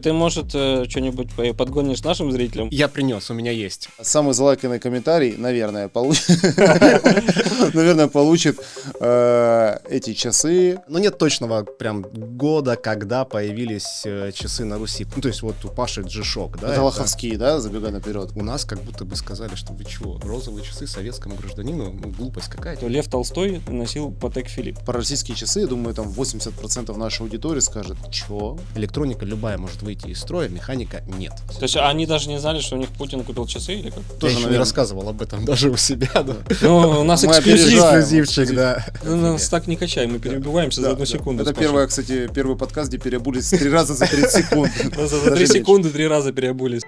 ты, может, что-нибудь подгонишь нашим зрителям? Я принес, у меня есть. Самый залайканный комментарий, наверное, получит эти часы. Но нет точного прям года, когда появились часы на Руси. Ну, то есть вот у Паши G-Shock, да? Это лоховские, да, забегая наперед. У нас как будто бы сказали, что вы чего, розовые часы советскому гражданину? Ну, глупость какая-то. Лев Толстой носил Patek Philippe. Про российские часы, я думаю, там 80% нашей аудитории скажет, чё? Электроника любая может выйти из строя, механика нет. То есть они даже не знали, что у них Путин купил часы или как? Я еще не рассказывал об этом даже у себя, да. Ну, у нас Мы эксклюзив. Эксклюзивчик, да. Нас так не качай, мы перебиваемся за одну секунду. Это первый подкаст, где переобулись 3 раза за 30 секунд. За 3 секунды 3 раза переобулись.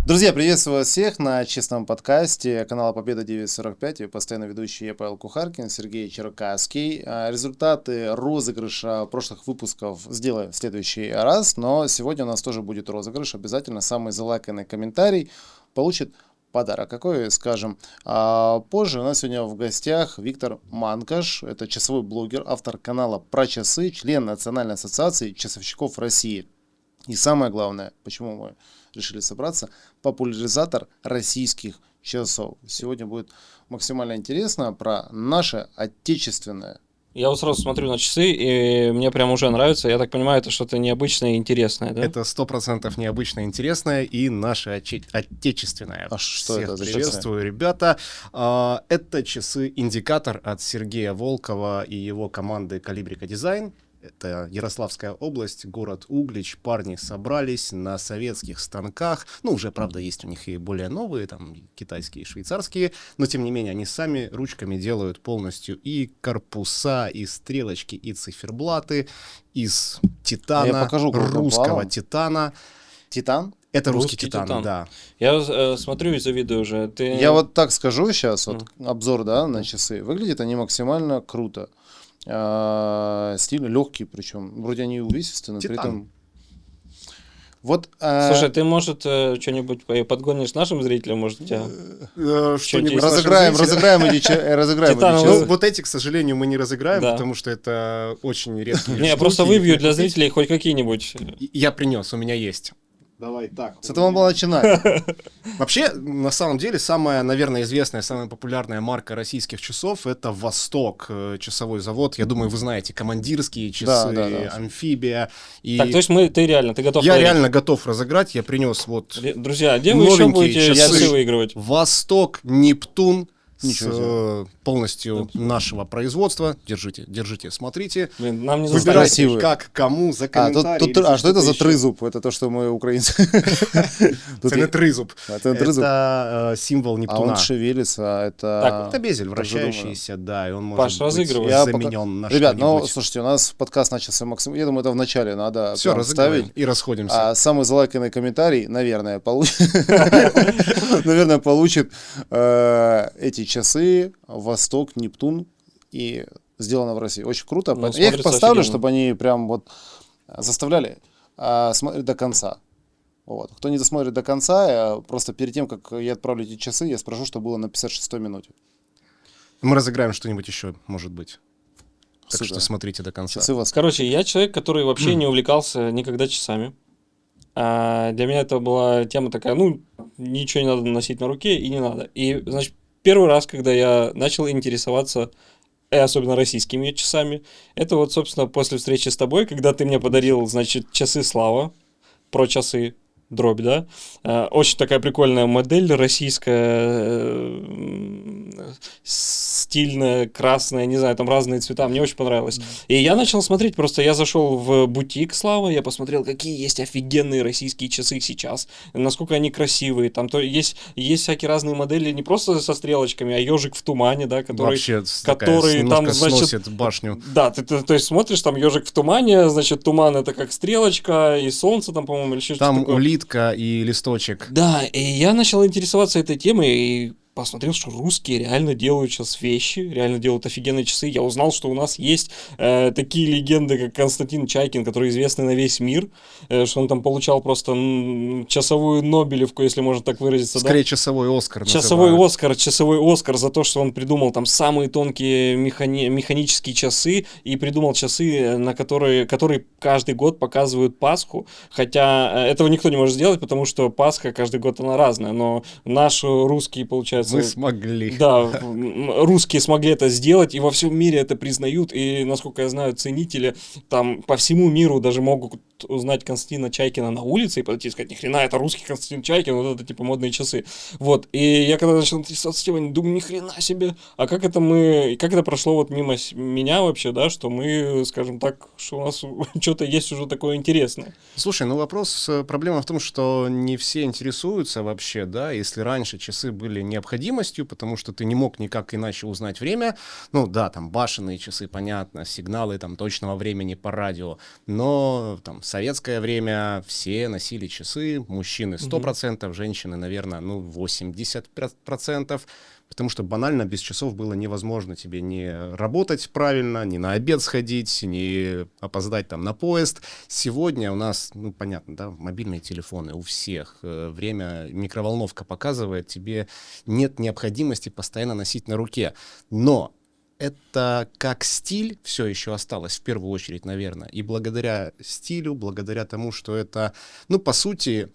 Друзья, приветствую вас всех на честном подкасте канала Победа 945 и постоянно ведущий я, Павел Кухаркин, Сергей Черкасский. Результаты розыгрыша прошлых выпусков сделаем в следующий раз, но сегодня у нас тоже будет розыгрыш. Обязательно самый залайканный комментарий получит подарок. Какой, скажем, позже. У нас сегодня в гостях Виктор Манкаш. Это часовой блогер, автор канала про часы, член Национальной ассоциации часовщиков России. И самое главное, почему мы решили собраться, популяризатор российских часов. Сегодня будет максимально интересно про наше отечественное. Я вот сразу смотрю на часы, и мне прям уже нравится. Я так понимаю, это что-то необычное и интересное, да? Это 100% необычное, интересное и наше отечественное. А что Всех это за приветствую, ребята. Это часы-индикатор от Сергея Волкова и его команды Калибрика Дизайн. Это Ярославская область, город Углич. Парни собрались на советских станках. Ну, уже, правда, есть у них и более новые, там, китайские, швейцарские. Но, тем не менее, они сами ручками делают полностью и корпуса, и стрелочки, и циферблаты из титана, русского титана. Титан? Это русский титан, да. Я смотрю и завидую уже. Я вот так скажу сейчас, вот обзор, да, на часы. Выглядят они максимально круто. Стильно, легкие, причем. Вроде они увесистые, но при этом... Вот, слушай, ты, может, что-нибудь подгонишь нашим зрителям, может, у тебя... Что-нибудь разыграем эти. Вот эти, к сожалению, мы не разыграем, потому что это очень редкие. Не, я просто выбью для зрителей хоть какие-нибудь. Я принес, у меня есть. Давай так. С этого было начинать. Вообще, на самом деле, самая, наверное, известная, самая популярная марка российских часов — это «Восток», часовой завод. Я думаю, вы знаете, командирские часы, да. «Амфибия». И так, то есть ты готов? Я реально готов разыграть. Я принес вот друзья, где вы еще будете часы выигрывать? «Восток», «Нептун». Ничего полностью нашего производства. Держите, смотрите. Блин, нам не выбирайте, как, кому, за комментарий. А что это за трызуб? Это то, что мы украинцы. Это не трызуб. Это символ Нептуна. А он шевелится, это... Это безель вращающийся, да, и он может быть заменен на что-нибудь. Ребят, ну, слушайте, у нас подкаст начался максимум... Я думаю, это в начале надо ставить. И расходимся. А самый залайканный комментарий, наверное, получит эти часы «Восток», «Нептун» и сделано в России. Очень круто. Я их поставлю, чтобы они прям вот заставляли смотреть до конца. Вот. Кто не досмотрит до конца, просто перед тем, как я отправлю эти часы, я спрошу, что было на 56-й минуте. Мы разыграем что-нибудь еще, может быть. Так что смотрите до конца. Короче, я человек, который вообще не увлекался никогда часами. Для меня это была тема такая, ничего не надо носить на руке и не надо. И, значит, первый раз, когда я начал интересоваться, особенно российскими часами, это вот, собственно, после встречи с тобой, когда ты мне подарил, значит, часы Слава, про часы, дробь, да? Очень такая прикольная модель российская, стильная, красная, не знаю, там разные цвета, мне очень понравилось. И я начал смотреть, просто я зашел в бутик Слава, я посмотрел, какие есть офигенные российские часы сейчас, насколько они красивые, там то есть всякие разные модели, не просто со стрелочками, а ежик в тумане, да, который там, значит, сносит башню. Да, ты то есть смотришь, там ежик в тумане, значит, туман это как стрелочка, и солнце там, по-моему, или что-то там такое. улитка и листочек. Да, и я начал интересоваться этой темой, и посмотрел, что русские реально делают сейчас вещи, реально делают офигенные часы. Я узнал, что у нас есть такие легенды, как Константин Чайкин, который известный на весь мир, что он там получал просто часовую Нобелевку, если можно так выразиться. Скорее, часовой Оскар. Часовой Оскар за то, что он придумал там самые тонкие механические часы и придумал часы, которые каждый год показывают Пасху. Хотя этого никто не может сделать, потому что Пасха каждый год она разная. Но наши русские, получается... Мы смогли. Да, русские смогли это сделать, и во всем мире это признают. И, насколько я знаю, ценители там по всему миру даже могут узнать Константина Чайкина на улице и подойти и сказать: ни хрена, это русский Константин Чайкин, вот это типа модные часы. Вот. И я когда начал интересоваться темой, думаю, ни хрена себе. А как это прошло вот мимо меня вообще, да, что мы, скажем так, что у нас что-то есть уже такое интересное. Слушай, проблема в том, что не все интересуются вообще, да, если раньше часы были необходимостью, потому что ты не мог никак иначе узнать время, ну да, там башенные часы, понятно, сигналы там точного времени по радио, но там в советское время все носили часы, мужчины 100%, женщины, наверное, 80%, потому что банально без часов было невозможно тебе не работать правильно, ни на обед сходить, ни опоздать там на поезд. Сегодня у нас, понятно, да, мобильные телефоны у всех, время микроволновка показывает, тебе нет необходимости постоянно носить на руке. Но это как стиль все еще осталось в первую очередь, наверное. И благодаря стилю, благодаря тому, что это, по сути,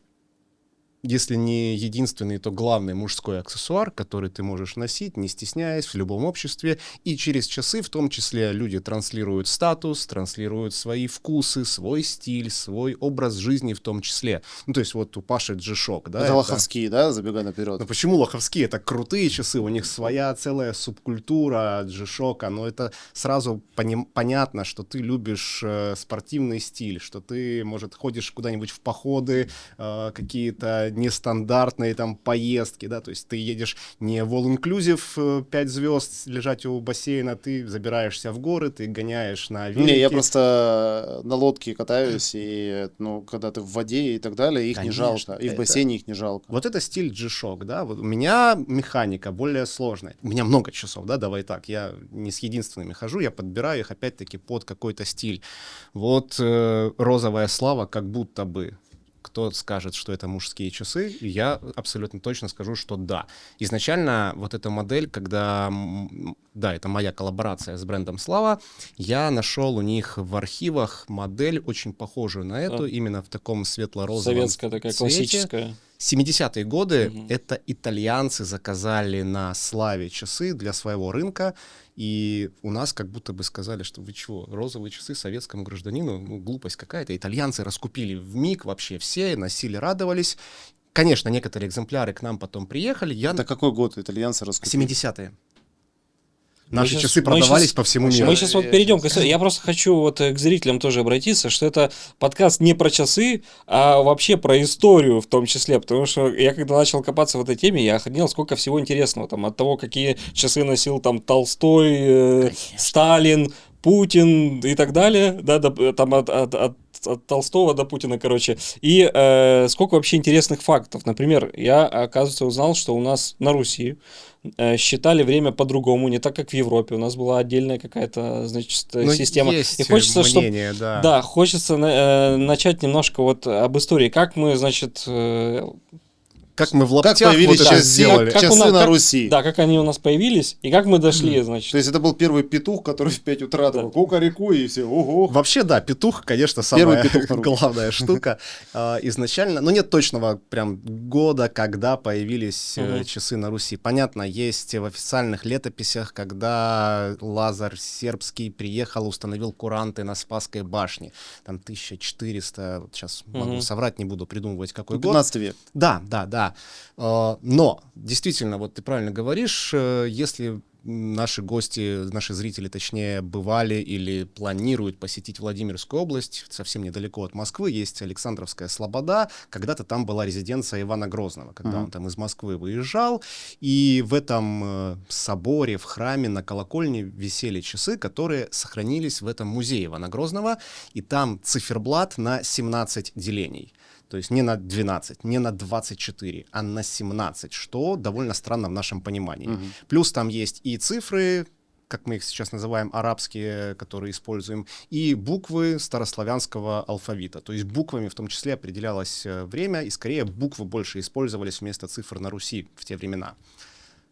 если не единственный, то главный мужской аксессуар, который ты можешь носить, не стесняясь, в любом обществе. И через часы в том числе люди транслируют статус, транслируют свои вкусы, свой стиль, свой образ жизни в том числе. То есть вот у Паши G-Shock, да? Это лоховские, да, забегая наперед? Но почему лоховские? Это крутые часы, у них своя целая субкультура G-Shock, но это сразу понятно, что ты любишь спортивный стиль, что ты, может, ходишь куда-нибудь в походы, какие-то нестандартные там поездки, да, то есть ты едешь не в all-inclusive 5 звезд лежать у бассейна, ты забираешься в горы, ты гоняешь на велике. Не, я просто на лодке катаюсь, и, когда ты в воде и так далее, их не жалко, и в бассейне их не жалко. Вот это стиль G-Shock, да, вот у меня механика более сложная, у меня много часов, да, давай так, я не с единственными хожу, я подбираю их опять-таки под какой-то стиль. Вот розовая слава как будто бы. Кто скажет, что это мужские часы, я абсолютно точно скажу, что да. Изначально вот эта модель, когда, да, это моя коллаборация с брендом Слава, я нашел у них в архивах модель, очень похожую на эту, именно в таком светло-розовом советская такая, цвете. Классическая. 70-е годы это итальянцы заказали на Славе часы для своего рынка, и у нас как будто бы сказали, что вы чего, розовые часы советскому гражданину, глупость какая-то. Итальянцы раскупили вмиг вообще все, носили, радовались. Конечно, некоторые экземпляры к нам потом приехали. Это какой год итальянцы раскупили? 70-е. Наши часы продавались по всему миру. Мы сейчас вот перейдем к истории. Я просто хочу вот к зрителям тоже обратиться, что это подкаст не про часы, а вообще про историю в том числе, потому что я когда начал копаться в этой теме, я охренел, сколько всего интересного, там, от того, какие часы носил там Толстой, Сталин, Путин и так далее, да, там от Толстого до Путина, короче. И сколько вообще интересных фактов. Например, я, оказывается, узнал, что у нас на Руси считали время по-другому, не так, как в Европе. У нас была отдельная какая-то, значит, система. Есть и хочется, мнение, да, хочется начать немножко вот об истории. Как мы, значит... Как мы в лаптях как появились вот это сделали. часы на Руси. Да, как они у нас появились, и как мы дошли, значит. То есть это был первый петух, который в 5 утра такой, кукареку, и все, ого. Вообще, да, петух, конечно, самая главная штука. Изначально, нет точного прям года, когда появились часы на Руси. Понятно, есть в официальных летописях, когда Лазарь Сербский приехал, установил куранты на Спасской башне. Там 1400, сейчас могу соврать, не буду придумывать какой год. 15 век. Да. Но, действительно, вот ты правильно говоришь, если наши гости, наши зрители, точнее, бывали или планируют посетить Владимирскую область, совсем недалеко от Москвы, есть Александровская Слобода, когда-то там была резиденция Ивана Грозного, когда он там из Москвы выезжал, и в этом соборе, в храме, на колокольне висели часы, которые сохранились в этом музее Ивана Грозного, и там циферблат на 17 делений. То есть не на 12, не на 24, а на 17, что довольно странно в нашем понимании. Плюс там есть и цифры, как мы их сейчас называем, арабские, которые используем, и буквы старославянского алфавита. То есть буквами в том числе определялось время, и скорее буквы больше использовались вместо цифр на Руси в те времена.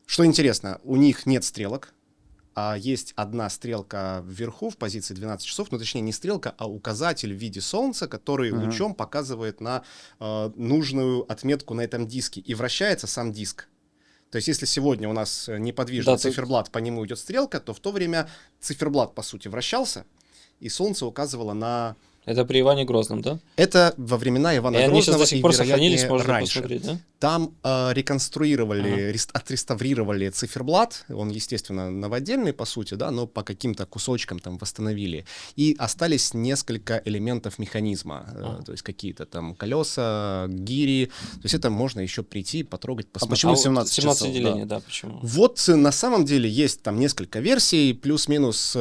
Что интересно, у них нет стрелок, а есть одна стрелка вверху в позиции 12 часов, ну точнее не стрелка, а указатель в виде солнца, который лучом показывает на нужную отметку на этом диске, и вращается сам диск. То есть если сегодня у нас неподвижный циферблат, по нему идет стрелка, то в то время циферблат, по сути, вращался, и солнце указывало на... Это при Иване Грозном, да? Это во времена Ивана и Грозного, они сейчас до сих пор сохранились, вероятнее, можно раньше. посмотреть, да? Там реконструировали, отреставрировали циферблат, он, естественно, новодельный, по сути, да, но по каким-то кусочкам там восстановили. И остались несколько элементов механизма, то есть какие-то там колеса, гири, то есть это можно еще прийти, потрогать, посмотреть. А почему 17 часов? 17 делений, да, почему? Вот на самом деле есть там несколько версий, плюс-минус,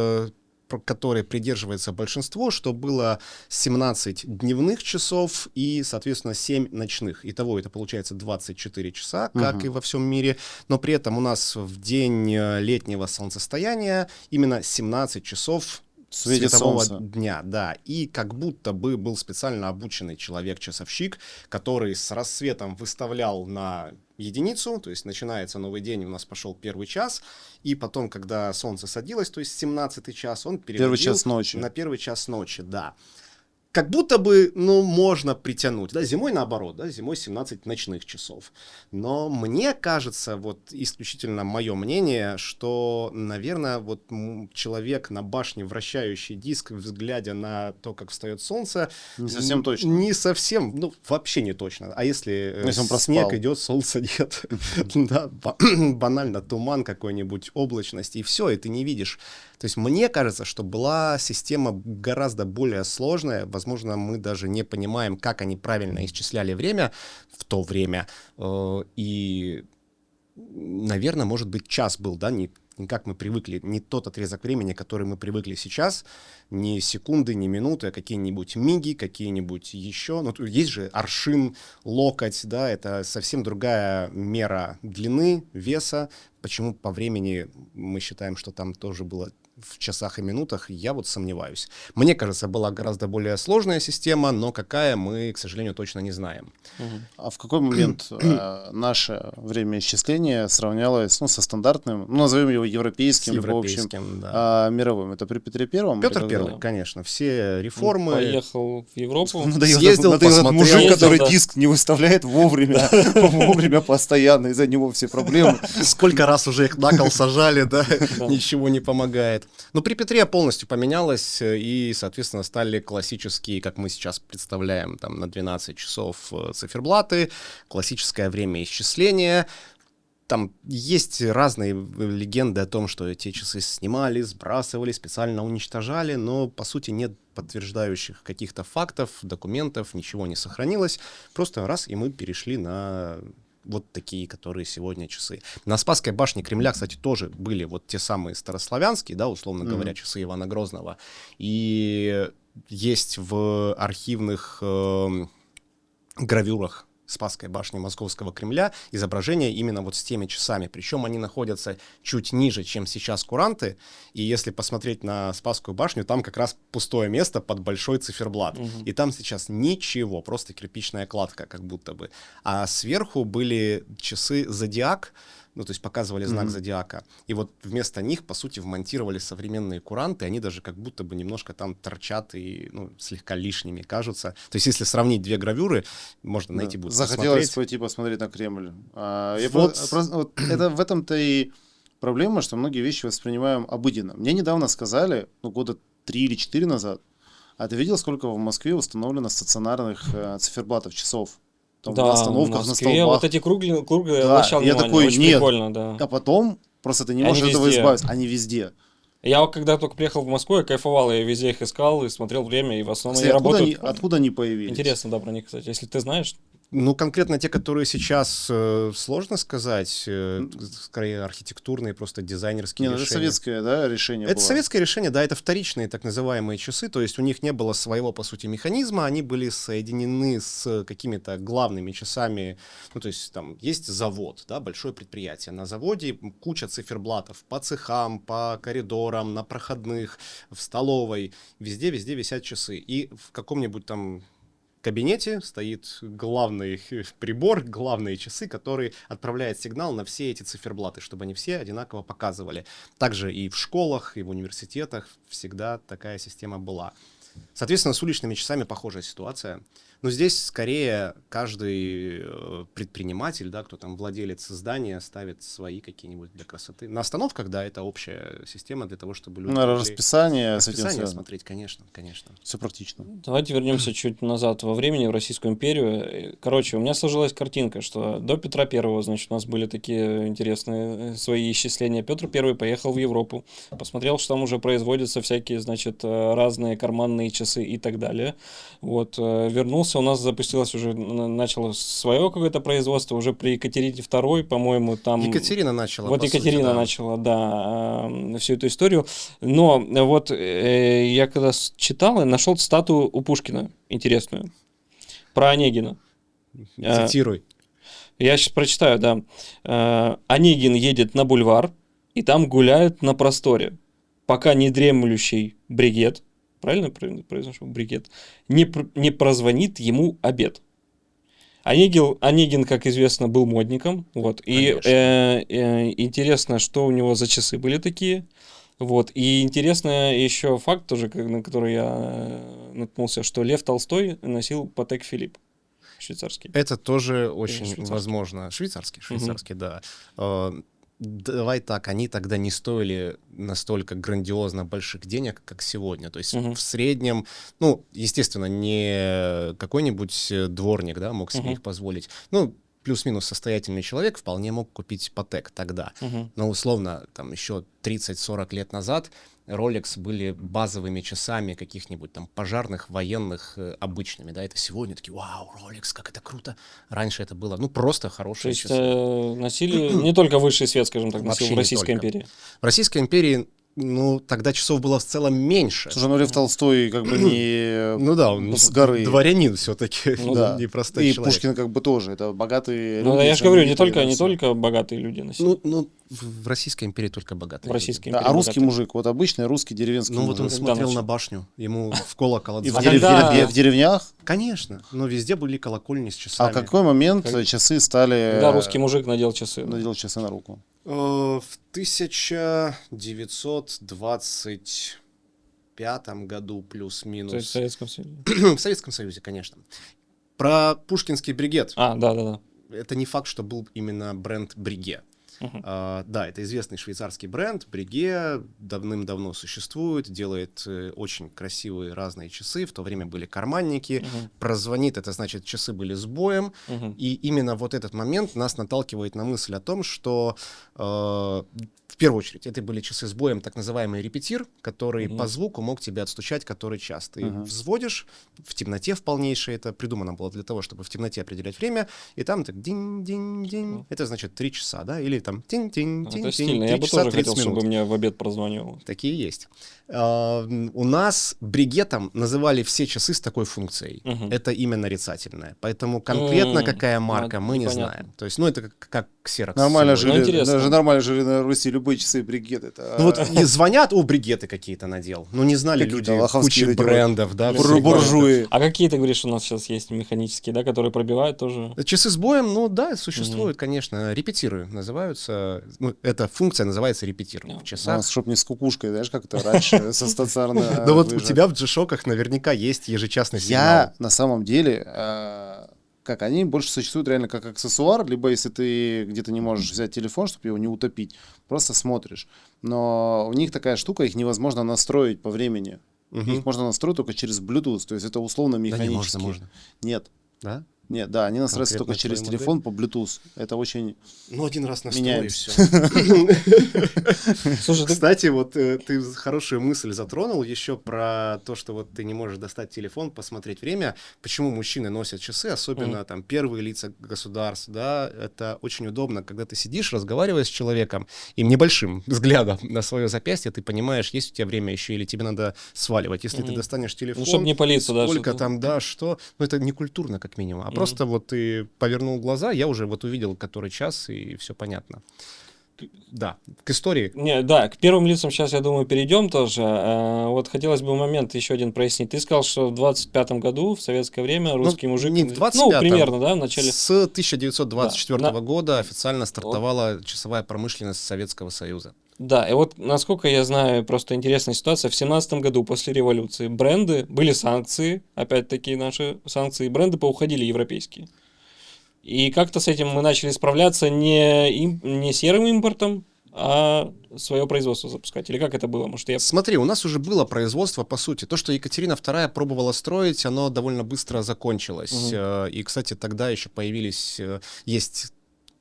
которой придерживается большинство, что было 17 дневных часов и, соответственно, 7 ночных. Итого это получается 24 часа, как и во всем мире. Но при этом у нас в день летнего солнцестояния именно 17 часов светового дня, да, и как будто бы был специально обученный человек-часовщик, который с рассветом выставлял на единицу, то есть начинается новый день, у нас пошел первый час, и потом, когда солнце садилось, то есть 17-й час, он переводил первый час ночи. На первый час ночи, да. Как будто бы, ну, можно притянуть, да, зимой наоборот, да, зимой 17 ночных часов. Но мне кажется, вот исключительно мое мнение, что, наверное, вот человек на башне, вращающий диск, глядя на то, как встает солнце, не совсем точно. Не совсем, ну, вообще не точно. А если он снег идет, солнца нет, да, банально туман какой-нибудь, облачность, и все, и ты не видишь. То есть мне кажется, что была система гораздо более сложная. Возможно, мы даже не понимаем, как они правильно исчисляли время в то время. И, наверное, может быть, час был, да, не как мы привыкли, не тот отрезок времени, который мы привыкли сейчас, не секунды, не минуты, а какие-нибудь миги, какие-нибудь еще. Ну, есть же аршин, локоть, да, это совсем другая мера длины, веса. Почему по времени мы считаем, что там тоже было в часах и минутах, я вот сомневаюсь. Мне кажется, была гораздо более сложная система, но какая, мы, к сожалению, точно не знаем. А в какой момент наше время исчисления сравнялось, ну, со стандартным, ну, назовем его европейским, в общем, да. Мировым? Это при Петре Первом? Петр Первый, конечно. Все реформы... Поехал в Европу. Съездил, посмотрел. Мужик, который диск не выставляет вовремя, вовремя постоянно, из-за него все проблемы. Сколько раз уже их на кол сажали, да, ничего не помогает. Но при Петре полностью поменялось, и, соответственно, стали классические, как мы сейчас представляем, там, на 12 часов циферблаты, классическое время исчисления. Там есть разные легенды о том, что эти часы снимали, сбрасывали, специально уничтожали, но, по сути, нет подтверждающих каких-то фактов, документов, ничего не сохранилось. Просто раз, и мы перешли на... вот такие, которые сегодня часы. На Спасской башне Кремля, кстати, тоже были вот те самые старославянские, да, условно говоря, часы Ивана Грозного. И есть в архивных гравюрах Спасской башни Московского Кремля изображение именно вот с теми часами. Причем они находятся чуть ниже, чем сейчас куранты. И если посмотреть на Спасскую башню, там как раз пустое место под большой циферблат. И там сейчас ничего, просто кирпичная кладка как будто бы. А сверху были часы «Зодиак», ну, то есть показывали знак зодиака. И вот вместо них, по сути, вмонтировали современные куранты, они даже как будто бы немножко там торчат и, ну, слегка лишними кажутся. То есть если сравнить две гравюры, можно найти, будет захотелось пойти посмотреть на Кремль. Это в этом-то и проблема, что многие вещи воспринимаем обыденно. Мне недавно сказали, ну, года 3 или 4 назад, а ты видел, сколько в Москве установлено стационарных циферблатов, часов? Там, да, на остановках, в Москве на столбах. Вот эти круглые да, обращал я внимание, такой, очень нет. прикольно, да. А потом просто ты не можешь от этого избавиться, они везде. Я когда только приехал в Москву, я кайфовал, я везде их искал и смотрел время, и в основном Кстати, они работают. Откуда они появились? Интересно, да, про них, кстати. Если ты знаешь, Ну, конкретно те, которые сейчас, сложно сказать, скорее архитектурные, просто дизайнерские Не, ну решения. это советское, да, решение Это было? советское решение, да, это вторичные так называемые часы, то есть у них не было своего, по сути, механизма, они были соединены с какими-то главными часами, ну, то есть там есть завод, да, большое предприятие, на заводе куча циферблатов по цехам, по коридорам, на проходных, в столовой, везде висят часы, и в каком-нибудь там кабинете стоит главный прибор, главные часы, который отправляет сигнал на все эти циферблаты, чтобы они все одинаково показывали. Также и в школах, и в университетах всегда такая система была. Соответственно, с уличными часами похожая ситуация. Но здесь скорее каждый предприниматель, да, кто там владелец здания, ставит свои какие-нибудь для красоты. На остановках, да, это общая система для того, чтобы люди Ну, расписание с этим расписание связано. смотреть, конечно. Все практично. Давайте вернемся чуть назад во времени, в Российскую империю. Короче, у меня сложилась картинка, что до Петра Первого, значит, у нас были такие интересные свои исчисления. Петр Первый поехал в Европу, посмотрел, что там уже производятся всякие, значит, разные карманные часы и так далее. Вот, вернулся, у нас запустилось уже, начало свое какое-то производство, уже при Екатерине II, по-моему, там... Екатерина начала. Вот по Екатерина сути, да. начала, да, всю эту историю. Но вот я когда читал, нашел статую у Пушкина интересную про Онегина. Цитируй. Я сейчас прочитаю, да. Онегин едет на бульвар, и там гуляют на просторе, пока не дремлющий бригет, правильно произношу, бригет, не прозвонит ему обед. Онегин, как известно, был модником, вот, и интересно, что у него за часы были такие, вот, и интересно еще факт тоже, на который я наткнулся, что Лев Толстой носил Патек Филипп швейцарский. Это тоже очень швейцарский. возможно. Швейцарский, да. Давай так, они тогда не стоили настолько грандиозно больших денег, как сегодня. То есть в среднем, ну, естественно, не какой-нибудь дворник, да, мог себе их позволить. Ну, плюс-минус состоятельный человек вполне мог купить Патек тогда. Но условно, там еще 30-40 лет назад Rolex были базовыми часами каких-нибудь там пожарных, военных, обычными, да, это сегодня такие, вау, Rolex, как это круто. Раньше это было, ну, просто хорошие часы. То есть носили не только высший свет, скажем так, носил Вообще в не Российской только. империи. В Российской империи, ну, тогда часов было в целом меньше. Слушай, ну Лев Толстой как бы не Ну да, он с горы. дворянин все-таки, Ну Да. непростой И человек. Пушкин как бы тоже, это богатые Ну, люди. я же говорю, не знаменитые, только да, богатые люди носили. Ну, в Российской империи только богатые. В Российской всё. Да, империи а русский богатые. мужик, вот обычный русский деревенский Ну вот он мужик. Когда смотрел начал? на башню, ему в колокол И в, отзвонили. когда- в деревнях? Конечно, но везде были колокольни с А часами. в какой момент часы стали... Когда русский мужик надел часы. Надел часы на руку? В 1925 году плюс-минус. То есть в Советском Союзе. В Советском Союзе, конечно. Про пушкинский бригет. Да. Это не факт, что был именно бренд Бриге. Да, это известный швейцарский бренд. Бриге давным-давно существует, делает очень красивые разные часы. В то время были карманники. Прозвонит, это значит, часы были с боем. И именно вот этот момент нас наталкивает на мысль о том, что в первую очередь это были часы с боем, так называемый репетир, который по звуку мог тебе отстучать который час. Ты взводишь в темноте в полнейшей, это придумано было для того, чтобы в темноте определять время, и там так динь-динь-динь, это значит 3 часа, да, или там тинь-тинь-тинь-тинь, Это стильно. Я 3 бы часа тоже 30 хотел, минут. чтобы мне в обед прозванивал. Такие есть. У нас бригетом называли все часы с такой функцией. Это имя нарицательное. Поэтому конкретно какая марка, мы не непонятно. знаем. То есть, ну, это как Xerox. Нормально сегодня. жили, интересно. даже нормально жили на Руси любые часы бригет. Это, Ну вот и звонят, бригеты какие-то надел. Ну не знали Какие-то люди лоховские кучи эти вот брендов, да. всех буржуи. А какие, ты говоришь, у нас сейчас есть механические, да, которые пробивают тоже? брендов. Часы с боем, ну да, существуют, конечно. Репетиры называются. Ну, эта функция называется репетир в У часах. нас, чтоб не с кукушкой, знаешь, как это раньше со стационарно. Да вот у тебя в G-Shock'ах наверняка есть ежечасный сигнал. Я на самом деле, как они больше существуют реально как аксессуар, либо если ты где-то не можешь взять телефон, чтобы его не утопить, просто смотришь. Но у них такая штука, их невозможно настроить по времени. Их можно настроить только через Bluetooth, то есть это условно Да не, механически. можно. Нет. Да? Нет, да, они настраиваются Конкретно только через твою телефон по Bluetooth. Это очень... Ну, один раз настроил, и Меняем. все. Слушай, ты- Кстати, вот ты хорошую мысль затронул еще про то, что вот ты не можешь достать телефон, посмотреть время. Почему мужчины носят часы, особенно там первые лица государств, да, это очень удобно, когда ты сидишь, разговариваешь с человеком, и небольшим взглядом на свое запястье ты понимаешь, есть у тебя время еще или тебе надо сваливать. Если ты достанешь телефон, Ну, чтобы не палиться, да. сколько что-то. там, да, что, ну это не культурно как минимум, а просто вот ты повернул глаза, я уже вот увидел, который час, и все понятно. Да, к истории. Не, да, к первым лицам сейчас, я думаю, перейдем тоже. Вот хотелось бы момент еще один прояснить. Ты сказал, что в 25-м году, в советское время, русский мужик... не в 25-м, Ну, примерно, да, в начале... С 1924 Да. года официально стартовала часовая промышленность Советского Союза. Да, и вот, насколько я знаю, просто интересная ситуация. В 17-м году, после революции, бренды, были санкции, опять-таки наши санкции, и бренды поуходили европейские. И как-то с этим мы начали справляться не серым импортом, а свое производство запускать. Или как это было? Может, я... Смотри, у нас уже было производство, по сути. То, что Екатерина II пробовала строить, оно довольно быстро закончилось. И, кстати, тогда еще появились, есть,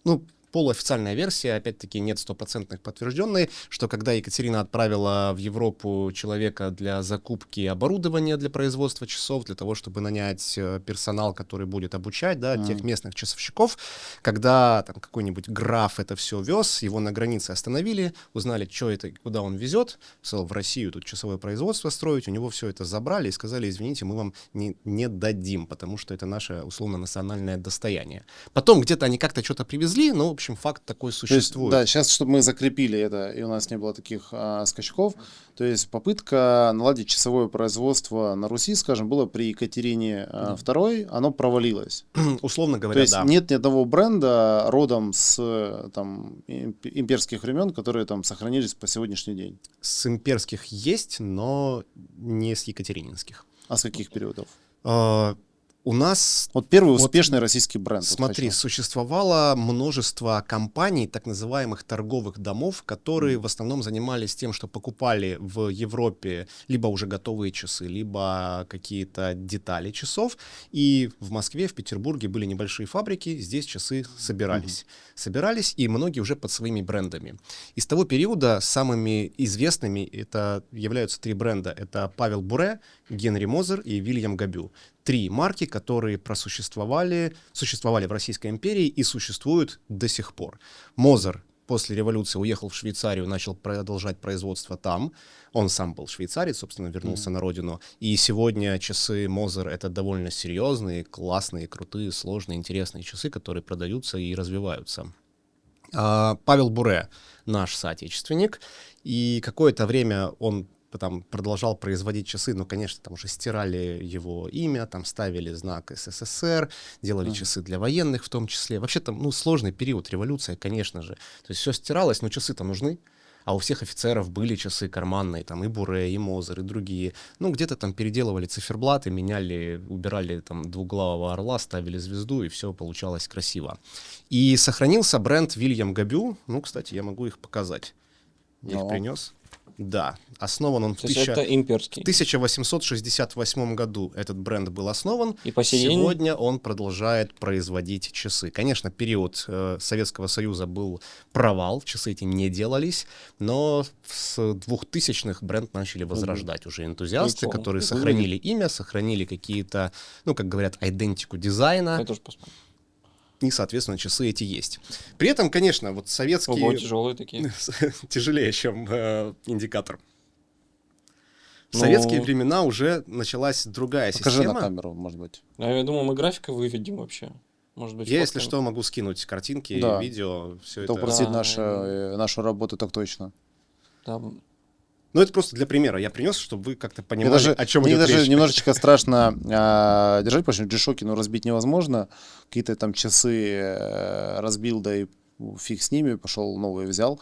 ну, полуофициальная версия, опять-таки нет стопроцентных подтвержденной, что когда Екатерина отправила в Европу человека для закупки оборудования для производства часов, для того, чтобы нанять персонал, который будет обучать, да, тех местных часовщиков, когда там какой-нибудь граф это все вез, его на границе остановили, узнали, что это, куда он везет, сказал, в Россию тут часовое производство строить, у него все это забрали и сказали, извините, мы вам не дадим, потому что это наше условно-национальное достояние. Потом где-то они как-то что-то привезли, но, в общем, факт такой существует. Да, сейчас, чтобы мы закрепили это, и у нас не было таких скачков, то есть попытка наладить часовое производство на Руси, скажем, было при Екатерине II, оно провалилось. Условно говоря, То есть да. нет ни одного бренда родом с там, имперских времен, которые там сохранились по сегодняшний день. С имперских есть, но не с екатерининских. А с каких периодов? У нас, Вот первый успешный российский бренд. вот смотри, хочу. существовало множество компаний, так называемых торговых домов, которые в основном занимались тем, что покупали в Европе либо уже готовые часы, либо какие-то детали часов. И в Москве, в Петербурге были небольшие фабрики, здесь часы собирались. Собирались, и многие уже под своими брендами. Из того периода самыми известными это являются три бренда. Это Павел Буре, Генри Мозер и Вильям Габю. Три марки, которые существовали в Российской империи и существуют до сих пор. Мозер после революции уехал в Швейцарию, начал продолжать производство там. Он сам был швейцарец, собственно, вернулся на родину. И сегодня часы Мозер — это довольно серьезные, классные, крутые, сложные, интересные часы, которые продаются и развиваются. Павел Буре — наш соотечественник, и какое-то время он там продолжал производить часы, но, конечно, там уже стирали его имя, там ставили знак СССР, делали часы для военных в том числе. Вообще там, ну, сложный период, революция, конечно же. То есть все стиралось, но часы-то нужны. А у всех офицеров были часы карманные, там и Буре, и Мозер, и другие. Ну, где-то там переделывали циферблаты, меняли, убирали там двуглавого орла, ставили звезду, и все получалось красиво. И сохранился бренд Вильям Габю. Ну, кстати, я могу их показать. Я их принес. Да, основан он в То есть это имперский. 1868 году этот бренд был основан. И по сей день... Сегодня он продолжает производить часы. Конечно, период Советского Союза был провал, часы эти не делались, но с 2000-х бренд начали возрождать уже энтузиасты, Прикольно. которые сохранили имя, сохранили какие-то, ну, как говорят, идентику дизайна. Я тоже посмотрю. И, соответственно, часы эти есть. При этом, конечно, вот советские... Ого, тяжелые такие. Тяжелее, чем индикатор. В советские времена уже началась другая Покажи система. на камеру, может быть. Я думаю, мы графика выведем вообще. Может быть, Я, если фоткаем. что, могу скинуть картинки, Да. видео, все Это это. упростит Да. нашу работу так точно. Там... Ну, это просто для примера. Я принес, чтобы вы как-то Мне понимали, даже, о чем мне идет даже речь. немножечко страшно держать, потому что G-Shock, ну, разбить невозможно. Какие-то там часы разбил, да и фиг с ними, пошел новые взял.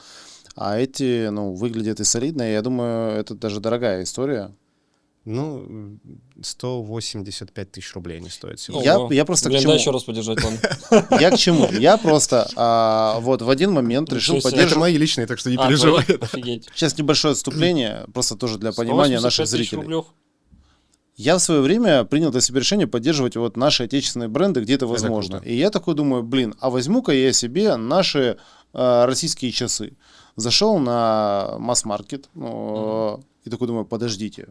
А эти, ну, выглядят и солидно. И я думаю, это даже дорогая история. Ну, 185 тысяч рублей они стоят всего. Я просто Блин, к чему? дай еще раз подержать, ладно. Я к чему? Я просто вот в один момент решил Ничего себе. Это поддерживать. мои личные, так что не А, переживай. твои? Офигеть. Сейчас небольшое отступление, просто тоже для понимания наших 185 тысяч зрителей. рублев. Я в свое время принял для себя решение поддерживать вот наши отечественные бренды, где это возможно. круто. И я такой думаю, блин, а возьму-ка я себе наши российские часы. Зашел на масс-маркет и такой думаю, подождите,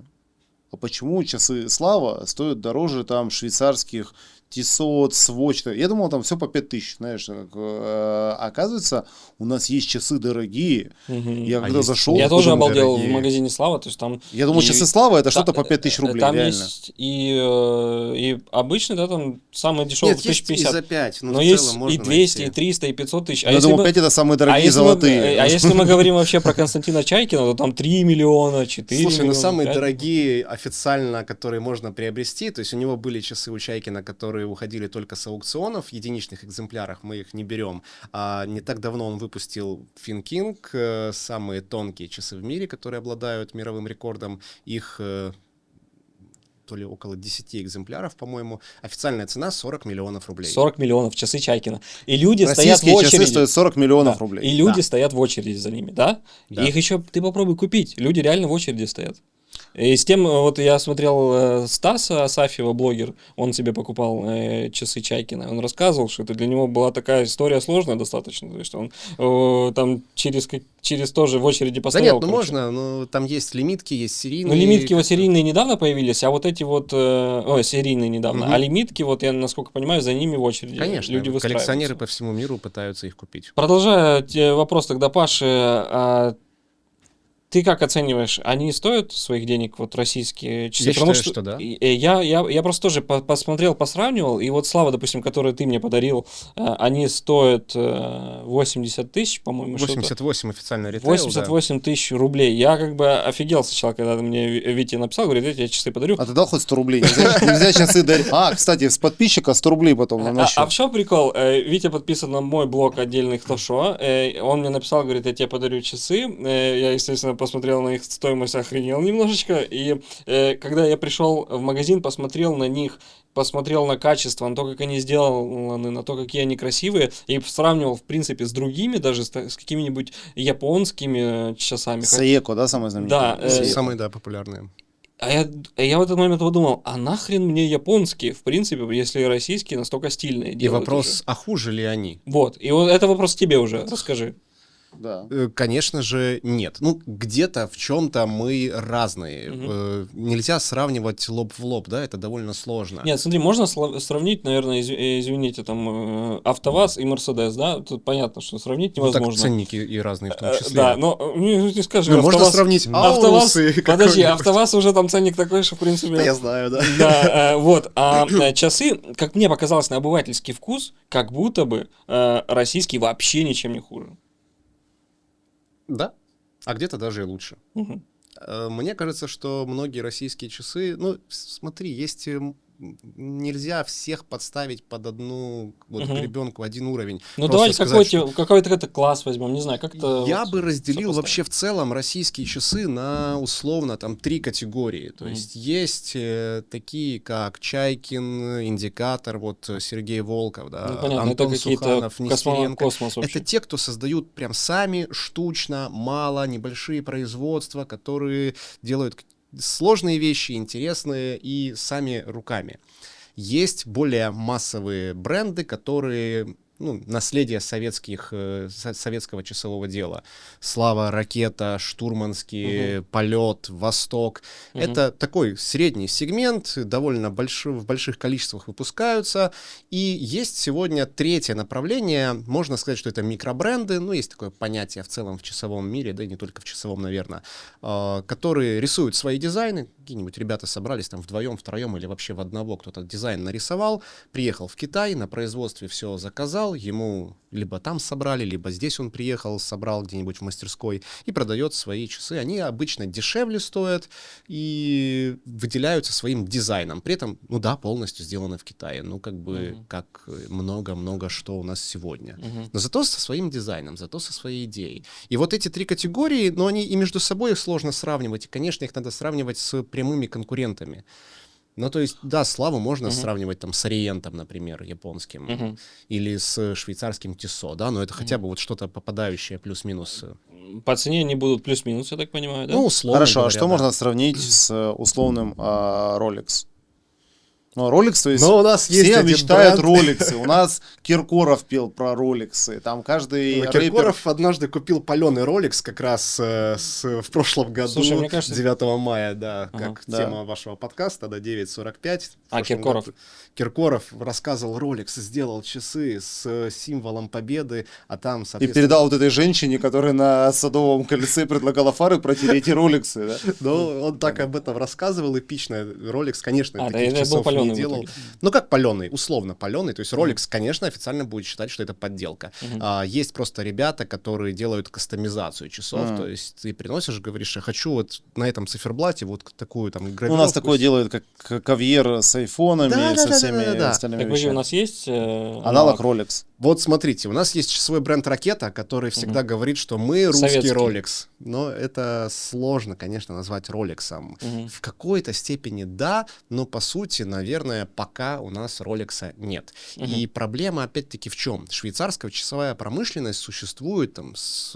а почему часы Слава стоят дороже там швейцарских Tissot, Swatch? Я думал, там все по 5000, знаешь. Оказывается, у нас есть часы дорогие. Я когда есть зашел... Я тоже Кожаные обалдел дорогие. в магазине Слава, то есть там... Я думал, и- часы Слава это что-то по та- 5000 рублей, Там реально. есть и обычный, да, там самый дешевый Нет, есть и 1050. за 5, Но есть и 200, и 300, и 500 тысяч. Я думал, 5 это самые дорогие золотые. А если мы говорим вообще про Константина Чайкина, то там 3 миллиона, 4 Слушай, миллиона. ну самые 5. дорогие официально, которые можно приобрести, то есть у него были часы у Чайкина, которые уходили только с аукционов, в единичных экземплярах мы их не берем. А не так давно он выпустил FinKing, самые тонкие часы в мире, которые обладают мировым рекордом. Их то ли около 10 экземпляров, по-моему. Официальная цена 40 миллионов рублей. 40 миллионов, часы Чайкина. И люди стоят в Российские часы очереди. стоят 40 миллионов Да. рублей. И люди стоят в очереди за ними, да? Да. И их еще ты попробуй купить. Люди реально в очереди стоят. И с тем, вот я смотрел Стаса Асафьева, блогер, он себе покупал часы Чайкина, он рассказывал, что это для него была такая история сложная достаточно, то есть он там через тоже в очереди Да постоял. нет, ну короче. можно, но там есть лимитки, есть серийные. Ну, лимитки вот серийные недавно появились, а вот эти вот... серийные недавно. Мгм. А лимитки, вот я, насколько понимаю, за ними в очереди Конечно, люди выстраиваются. коллекционеры по всему миру пытаются их купить. Продолжая вопрос тогда Паши, ты как оцениваешь, они стоят своих денег, вот российские часы? Я Потому считаю, что да. Я просто тоже посмотрел, посравнивал, и вот Слава, допустим, которые ты мне подарил, они стоят 80 тысяч, по-моему, что-то. 88 официальный ритейл, 88 тысяч рублей. Я как бы офигел сначала, когда мне Витя написал, говорит, я тебе часы подарю. А ты дал хоть 100 рублей? Нельзя часы дарить. Кстати, с подписчика 100 рублей потом нам на А счет. в чем прикол? Витя подписан на мой блог отдельный «Кто шо». Он мне написал, говорит, я тебе подарю часы. Я, естественно, посмотрел на их стоимость, охренел немножечко. И когда я пришел в магазин, посмотрел на них, посмотрел на качество, на то, как они сделаны, на то, какие они красивые, и сравнивал, в принципе, с другими, даже с какими-нибудь японскими часами. Саеко, да, самый знаменитый? Да, Самые, да, популярные. А я в этот момент подумал, а нахрен мне японские, в принципе, если российские настолько стильные И делают вопрос, уже? а хуже ли они? Вот, и вот это вопрос тебе уже, расскажи. Да. Конечно же, нет. Ну, где-то в чем-то мы разные. Нельзя сравнивать лоб в лоб, да, это довольно сложно. Нет, смотри, можно сравнить, наверное, извините, там, АвтоВАЗ и Мерседес, да? Тут понятно, что сравнить Ну, так невозможно. ценники и разные в том числе. Да, но не скажи, Ну, можно сравнить АвтоВАЗ, Аурусы подожди, какой-нибудь. АвтоВАЗ уже там ценник такой, что, в принципе... Я знаю, да. Да, вот, а часы, как мне показалось, на обывательский вкус, как будто бы российский вообще ничем не хуже. Да, а где-то даже и лучше. Мгм. Мне кажется, что многие российские часы, ну, смотри, есть... Нельзя всех подставить под одну вот гребенку, один уровень. Ну Просто давай сказать, какой-то класс возьмем, не знаю, как-то... Я вот бы разделил сопоставим. вообще в целом российские часы на условно там 3 категории. То есть есть такие, как Чайкин, Индикатор, вот Сергей Волков, да, Ну, понятно, Антон это какие-то Суханов, Нестеренко. космос вообще. Это те, кто создают прям сами, штучно, мало, небольшие производства, которые делают сложные вещи, интересные и сами руками. Есть более массовые бренды, которые... наследие советского часового дела. Слава, Ракета, Штурманский, Полет, Восток. Это такой средний сегмент, довольно в больших количествах выпускаются. И есть сегодня третье направление. Можно сказать, что это микробренды. Есть такое понятие в целом в часовом мире, да и не только в часовом, наверное, которые рисуют свои дизайны. Какие-нибудь ребята собрались там вдвоем, втроем или вообще в одного. Кто-то дизайн нарисовал, приехал в Китай, на производстве все заказал, ему либо там собрали, либо здесь он приехал, собрал где-нибудь в мастерской и продает свои часы. Они обычно дешевле стоят и выделяются своим дизайном. При этом, полностью сделаны в Китае. Как много-много что у нас сегодня. Но зато со своим дизайном, зато со своей идеей. И вот эти 3 категории, они и между собой их сложно сравнивать. И, конечно, их надо сравнивать с прямыми конкурентами. Ну, то есть, да, Славу можно Мгм. сравнивать там с Ориентом, например, японским, Мгм. или с швейцарским Tissot, да, но это хотя бы вот что-то попадающее плюс-минус, По цене они будут плюс-минус, я так понимаю, да? ну, условно Хорошо, а говоря, что да. можно сравнить с условным Rolex? Ну, Rolex, то есть Но у нас есть все один мечтают бренд. Rolex. У нас Киркоров пел про Rolex. Там каждый рэпер... Киркоров однажды купил паленый Rolex как раз в прошлом году, Слушай, мне кажется- 9 мая, да, Ага. как Да. тема вашего подкаста, да, 9:45. В А, прошлом Киркоров. году Киркоров рассказывал, Rolex сделал часы с символом победы, а там, И соответственно... передал вот этой женщине, которая на Садовом кольце предлагала фары протереть Роликсы, да? Ну, он так об этом рассказывал эпично. Rolex, конечно, А, да, таких это был часов палёный не в делал. итоге. Ну, как паленый, условно паленый. То есть Rolex, конечно, официально будет считать, что это подделка. Есть просто ребята, которые делают кастомизацию часов. То есть ты приносишь, говоришь, я хочу вот на этом циферблате вот такую там гравировку. У нас такое делают, как Кавьер с айфонами, Да, со да, да, всеми да, да. остальными Так, подожди, у вещами. нас есть Аналог Rolex. Вот смотрите, у нас есть свой бренд «Ракета», который всегда говорит, что мы русский Советский. Rolex. Но это сложно, конечно, назвать Ролексом. В какой-то степени да, но по сути, наверное, пока у нас Ролекса нет. И проблема опять-таки в чем? Швейцарская часовая промышленность существует там с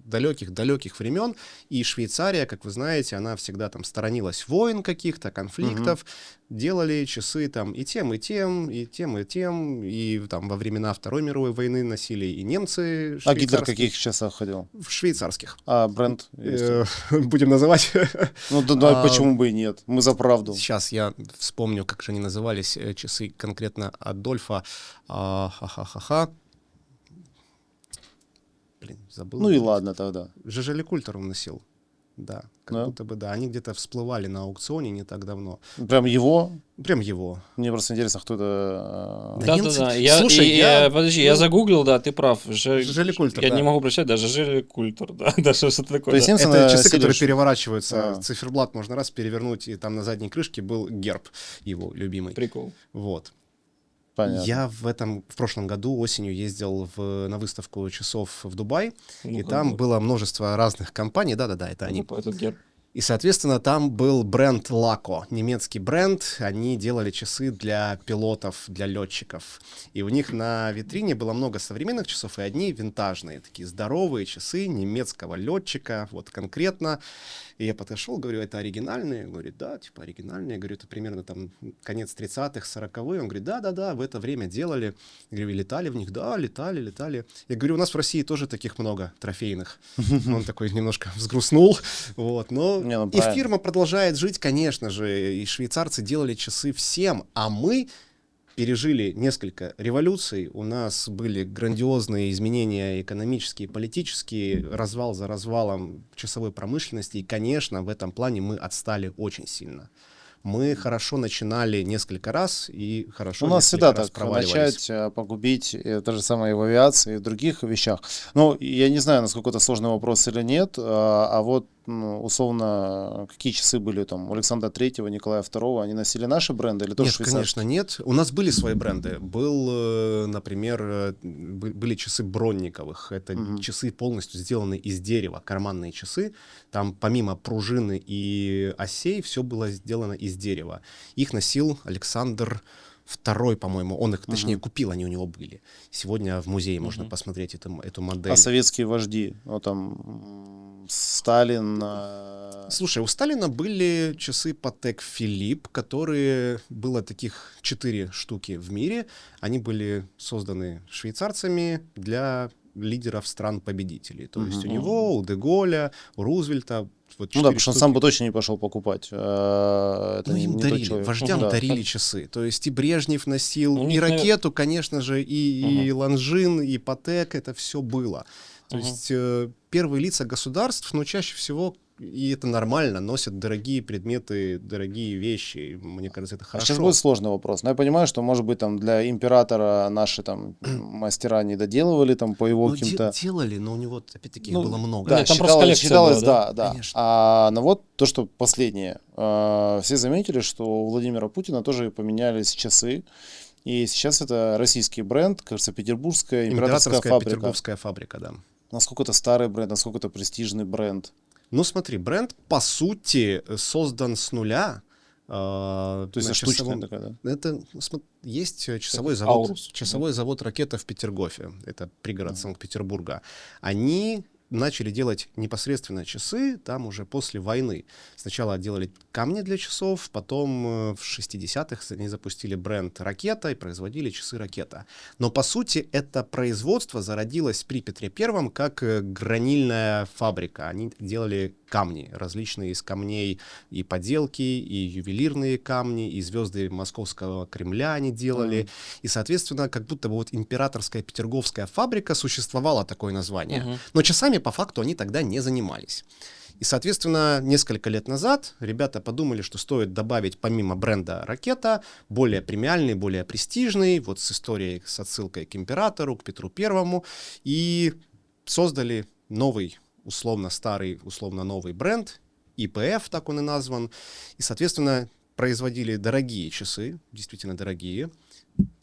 далеких времен, и Швейцария, как вы знаете, она всегда там сторонилась войн каких-то, конфликтов, делали часы там и тем, и тем, и тем, и тем, и там во времена Второй мировой войны носили и немцы А Гитлер в швейцарские, каких часах ходил? в швейцарских. А бренд? Будем называть. Ну, да, почему бы и нет? Мы за правду. Сейчас я вспомню, как же они назывались, часы конкретно Адольфа. Ха-ха-ха-ха. Блин, забыл. Ну и ладно тогда. Жежели Культер он носил. Да, как Да? будто бы да. Они где-то всплывали на аукционе не так давно. Прям его? Прям его. Мне просто интересно, кто это... Да Да, немцы- да, да. Слушай, я- Подожди, я загуглил, да, ты прав. Жили Культер, Я да. не могу прочитать, даже Жили Культер, да, даже что-то такое. То есть да. немцы Это часы, носили которые ш- переворачиваются. А. Циферблат можно раз перевернуть, и там на задней крышке был герб его любимый. Прикол. Вот. Понятно. Я в прошлом году осенью ездил на выставку часов в Дубай, и Ну-ка, там ну. было множество разных компаний, да-да-да, это они. Этот герб. И, соответственно, там был бренд Laco, немецкий бренд. Они делали часы для пилотов, для летчиков. И у них на витрине было много современных часов, и одни винтажные, такие здоровые часы немецкого летчика, вот конкретно. И я подошел, говорю, это оригинальные? Он говорит, да, типа оригинальные. Я говорю, это примерно там конец 30-х, 40-е. Он говорит, да-да-да, в это время делали. Я говорю, летали в них? Да, летали. Я говорю, у нас в России тоже таких много трофейных. Он такой немножко взгрустнул. Вот, но Не, ну, и правильно. фирма продолжает жить, конечно же. И швейцарцы делали часы всем, а мы пережили несколько революций, у нас были грандиозные изменения экономические, политические, развал за развалом часовой промышленности, и, конечно, в этом плане мы отстали очень сильно. Мы хорошо начинали несколько раз и хорошо У нас несколько всегда раз так, проваливались. начать погубить то же самое и в авиации, и в других вещах. Ну, я не знаю, насколько это сложный вопрос или нет, а вот, ну, условно, какие часы были там у Александра Третьего, Николая Второго, они носили наши бренды или тоже Нет, швейцарские? конечно, нет. У нас были свои бренды. Например, были часы Бронниковых. Это часы полностью сделаны из дерева, карманные часы. Там помимо пружины и осей все было сделано из дерева. Их носил Александр II, по-моему. Он их, точнее, купил, они у него были. Сегодня в музее можно посмотреть эту модель. А советские вожди, ну там Сталин... Слушай, у Сталина были часы Patek Philippe, которые было таких 4 штуки в мире. Они были созданы швейцарцами для лидеров стран-победителей. То есть у него, у Де-Голля, у Рузвельта. Вот Ну да, 4 потому что он штуки. сам бы точно не пошел покупать. Это Ну, им не тот дарили, человек. вождям Да. дарили часы. То есть и Брежнев носил, У и них, ракету, конечно же, и Ланжин, и Патек, это все было. То есть первые лица государств, но чаще всего, и это нормально, носят дорогие предметы, дорогие вещи. Мне кажется, это А хорошо. сейчас будет сложный вопрос. Но я понимаю, что, может быть, там для императора наши там мастера не доделывали там по его Ну, каким-то... делали, но у него, опять-таки, их Ну, было много. Да, Нет, там просто коллекция считалось, была, да, да. Конечно. Но вот то, что последнее. Все заметили, что у Владимира Путина тоже поменялись часы. И сейчас это российский бренд, кажется, петербургская императорская фабрика. петербургская фабрика, да. Насколько это старый бренд, насколько это престижный бренд. Ну смотри, бренд, по сути, создан с нуля. То есть на это штучная часовом- такая, да? Это есть Аурус. часовой завод Ракета в Петергофе, это пригород Санкт-Петербурга. Они начали делать непосредственно часы там уже после войны. Сначала делали камни для часов, потом в 60-х они запустили бренд «Ракета» и производили часы «Ракета». Но, по сути, это производство зародилось при Петре Первом как гранильная фабрика. Они делали камни, различные из камней и поделки, и ювелирные камни, и звезды Московского Кремля они делали. И, соответственно, как будто бы вот императорская петерговская фабрика существовало такое название. Но часами по факту они тогда не занимались. И, соответственно, несколько лет назад ребята подумали, что стоит добавить помимо бренда «Ракета» более премиальный, более престижный, вот с историей, с отсылкой к императору, к Петру Первому, и создали новый, условно старый, условно новый бренд, ИПФ, так он и назван, и, соответственно, производили дорогие часы, действительно дорогие,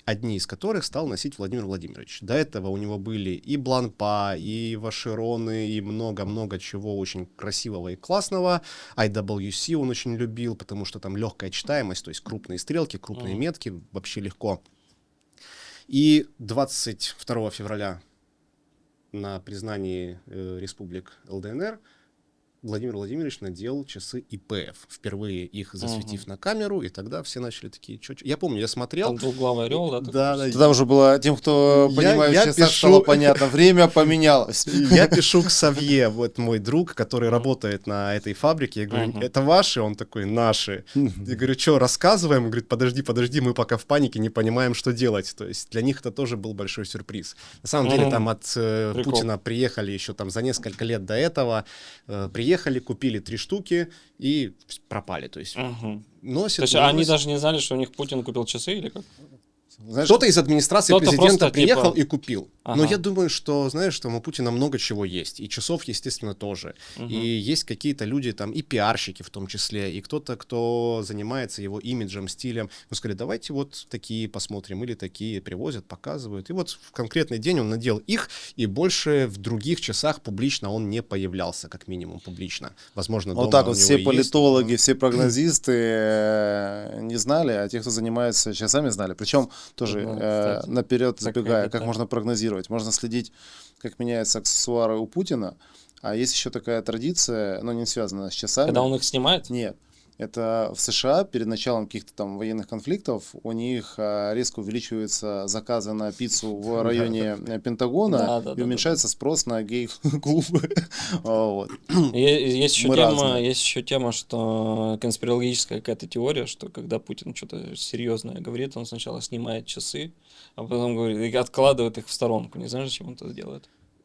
одни из которых стал носить Владимир Владимирович. До этого у него были и Бланпа, и Вашероны, и много-много чего очень красивого и классного. IWC он очень любил, потому что там легкая читаемость, то есть крупные стрелки, крупные метки, вообще легко. И 22 февраля на признании республик ЛДНР Владимир Владимирович надел часы ИПФ, впервые их засветив на камеру, и тогда все начали такие, я помню, я смотрел. Там двуглавый орел, да? Да. Тогда уже было тем, кто понимает, я сейчас пишу- стало понятно, время поменялось. Я пишу к Савье, вот мой друг, который работает на этой фабрике. Я говорю, это ваши? Он такой, наши. Я говорю, что, рассказываем? Он говорит, подожди, мы пока в панике не понимаем, что делать. То есть для них это тоже был большой сюрприз. На самом деле там от Путина приехали еще там за несколько лет до этого, приехали, купили 3 штуки и пропали. То есть носят. То есть они даже не знали, что у них Путин купил часы или как? Знаешь, Кто-то из администрации Кто-то президента просто, приехал типа- и купил. Но Ага. я думаю, что, знаешь, что у Путина много чего есть. И часов, естественно, тоже. И есть какие-то люди там, и пиарщики в том числе, и кто-то, кто занимается его имиджем, стилем. Мы сказали, давайте вот такие посмотрим, или такие привозят, показывают. И вот в конкретный день он надел их, и больше в других часах публично он не появлялся, как минимум публично. Возможно, дома вот так у вот него все есть, политологи, все прогнозисты не знали, а те, кто занимается часами, знали. Причем тоже кстати, наперед забегая, как так. можно прогнозировать. Можно следить, как меняются аксессуары у Путина. А есть еще такая традиция, но не связанная с часами. Когда он их снимает? Нет. Это в США перед началом каких-то там военных конфликтов у них резко увеличиваются заказы на пиццу в районе Пентагона и уменьшается спрос на гей-клубы. Вот. Есть еще Мы тема, разные. есть еще тема, что конспирологическая какая-то теория, что когда Путин что-то серьезное говорит, он сначала снимает часы, а потом говорит, и откладывает их в сторонку. Не знаешь, зачем он это делает?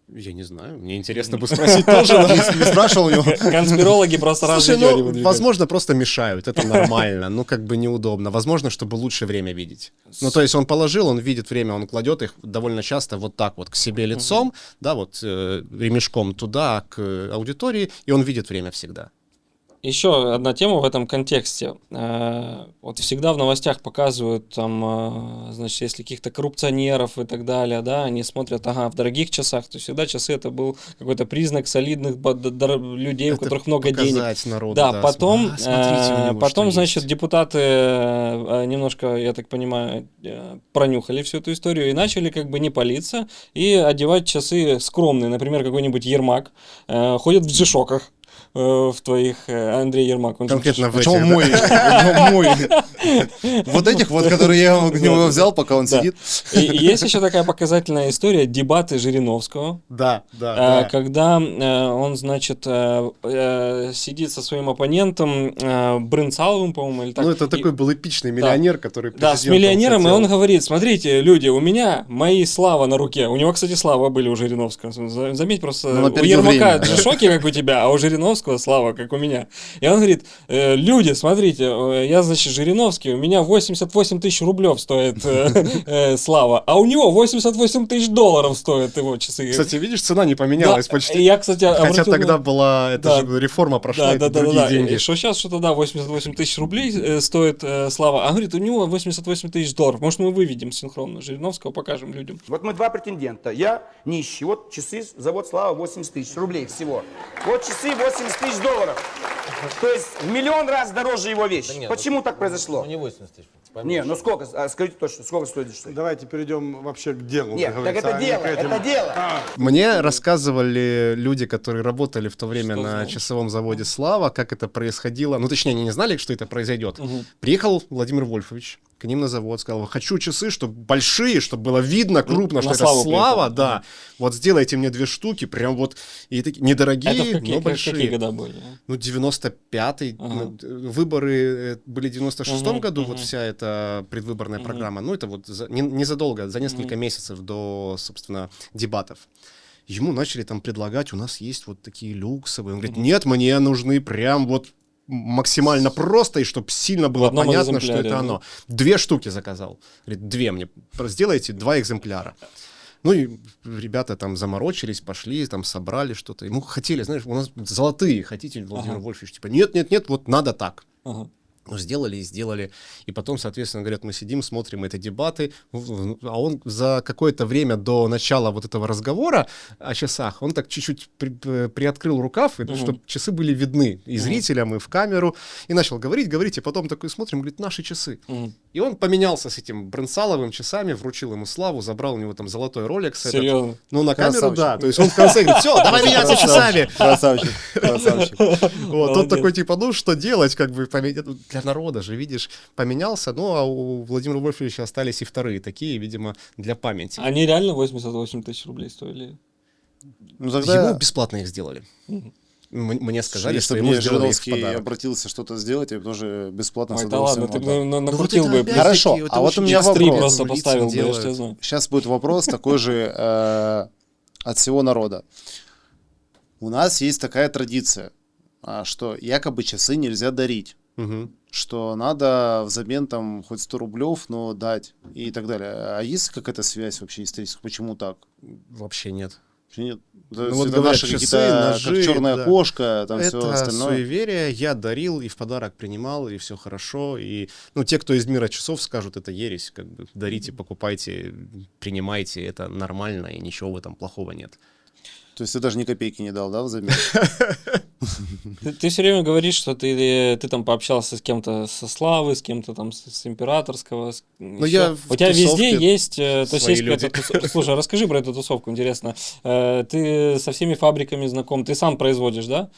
Я не знаю, мне интересно бы спросить тоже. Не спрашивал у него. Конспирологи просто разные Слушай, теории ну, выдвигают. возможно, просто мешают, это нормально, ну, как бы неудобно. Возможно, чтобы лучше время видеть. Ну, то есть он положил, он видит время, он кладет их довольно часто вот так вот к себе лицом, да, вот ремешком туда, к аудитории, и он видит время всегда. Еще одна тема в этом контексте. Вот всегда в новостях показывают, там, значит, если каких-то коррупционеров и так далее, да, они смотрят, ага, в дорогих часах, то всегда часы это был какой-то признак солидных людей, у Это которых много денег. показать народу, Да, да, потом, смотрите, у него потом, что значит, есть. депутаты немножко, я так понимаю, пронюхали всю эту историю и начали как бы не палиться и одевать часы скромные, например, какой-нибудь Ермак, ходят в джишоках. В твоих, Андрей Ермак. Он же Конкретно в Почему этих, мой? Почему мой? Вот этих вот, которые я у него взял, пока он Да. сидит. И есть еще такая показательная история, дебаты Жириновского, да, да. когда он, значит, сидит со своим оппонентом Брынцаловым, по-моему, или так. Ну, это И- такой был эпичный миллионер, который Да, с президентом миллионером, и хотел. он говорит, смотрите, люди, у меня мои слава на руке. У него, кстати, слава были у Жириновского. Заметь просто, Ну, у опередил Ермака время. джишоки, как у тебя, а у Жириновского слава, как у меня. И он говорит, люди, смотрите, я, значит, Жириновский, у меня 88 тысяч рублев стоит слава, а у него 88 тысяч долларов стоят его часы. Кстати, видишь, цена не поменялась Да, почти. Я, кстати, Хотя обратил тогда внимание- была, это Да. же реформа прошла, это да, другие деньги. И что сейчас, что тогда 88 тысяч рублей стоит слава. А он говорит, у него 88 тысяч долларов. Может, мы выведем синхронно Жириновского, покажем людям. Вот мы 2 претендента. Я нищий. Вот часы, завод «Слава» 80 тысяч рублей всего. Вот часы 80 тысяч долларов. То есть в миллион раз дороже его вещь. Да нет, Почему так произошло? Ну, не 80 тысяч. Не, ну сколько, скажите точно, сколько стоит часы? Давайте перейдем вообще к делу. Нет, как так говорится, это а не дело, к этим. это дело. Мне рассказывали люди, которые работали в то время Что на знаешь? часовом заводе «Слава», как это происходило. Ну, точнее, они не знали, что это произойдет. Приехал Владимир Вольфович к ним на завод, сказал: хочу часы, чтобы большие, чтобы было видно крупно, что на это «Славу» «Слава», приехал. да. Вот сделайте мне 2 штуки, прям вот, и такие недорогие, Это в какие, но большие. какие года были? Ну, 95-й, Ага. Выборы были в 96-м Мгм, году, мгм. вот вся эта предвыборная программа. Ну, это вот незадолго, за несколько месяцев до, собственно, дебатов. Ему начали там предлагать, у нас есть вот такие люксовые. Он говорит: нет, мне нужны прям вот максимально просто, и чтобы сильно было одном понятно, что экземпляре, это да? оно. 2 штуки заказал. Говорит: 2 мне, сделайте 2 экземпляра. Ну и ребята там заморочились, пошли, там собрали что-то. Ему хотели, знаешь, у нас золотые, хотите, Владимир Вольфович? Типа, нет, вот надо так. Ага. Ну, сделали. И потом, соответственно, говорят, мы сидим, смотрим эти дебаты, а он за какое-то время до начала вот этого разговора о часах, он так чуть-чуть приоткрыл рукав, чтобы часы были видны и зрителям, и в камеру, и начал говорить, и потом такой смотрим, говорит: наши часы. И он поменялся с этим Бренсаловым часами, вручил ему Славу, забрал у него там золотой Rolex. Серьезно? Ну, на камеру, Красавчик. да. То есть он в конце говорит: все, давай меняться часами. Красавчик, красавчик. Вот, тот Молодец. такой, типа, ну что делать, как бы, для народа же, видишь, поменялся, ну, а у Владимира Вольфовича остались и вторые такие, видимо, для памяти. Они реально 88 тысяч рублей стоили? Ну тогда, Ему бесплатно их сделали. Мне сказали, что если бы ему мне сделали их в Жириновский подарок. обратился что-то сделать, я бы тоже бесплатно с Ой, да удовольствием ладно, ты отдал. накрутил вот бы, это блин. опять Хорошо, таки, это а вот очень у меня часто Три вопрос. просто лицам поставил бы, я делают. ж тебя знаю. Сейчас будет вопрос такой же от всего народа. У нас есть такая традиция, что якобы часы нельзя дарить. Мгм. Что надо взамен там хоть 100 рублев, но дать и так далее. А есть какая-то связь вообще историческая? Почему так? Вообще нет. Вообще нет. Ну, вот говорят, наши часы, какие-то, ножи, как черная да. кошка, там все Это остальное. суеверие, я дарил и в подарок принимал, и все хорошо. И, ну, те, кто из мира часов, скажут, это ересь, как бы дарите, покупайте, принимайте, это нормально, и ничего в этом плохого нет. То есть ты даже ни копейки не дал, да, взамен? Ты все время говоришь, что ты там пообщался с кем-то со Славы, с кем-то там с Императорского. я в У тебя везде тусовке есть, то есть свои есть какая-то тусовка. Слушай, а расскажи про эту тусовку, интересно. Ты со всеми фабриками знаком, ты сам производишь, да,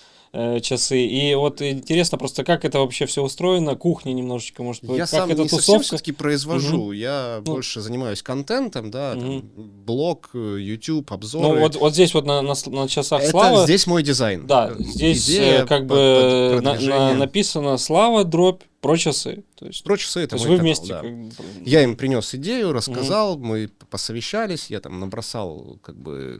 часы? И вот интересно просто, как это вообще все устроено, кухня немножечко, может быть, Я как сам эта не совсем тусовка? все-таки произвожу, Мгм. я Ну. больше занимаюсь контентом, да, там, блог, YouTube, обзоры. Ну вот здесь вот на часах это Слава. здесь мой дизайн. Да, здесь Идея, как бы продвижение. написано «Слава, дробь, про часы». То есть, Про часы это то есть мой вы канал, вместе. да. как бы, Я им принес идею, рассказал, мы посовещались, я там набросал, как бы,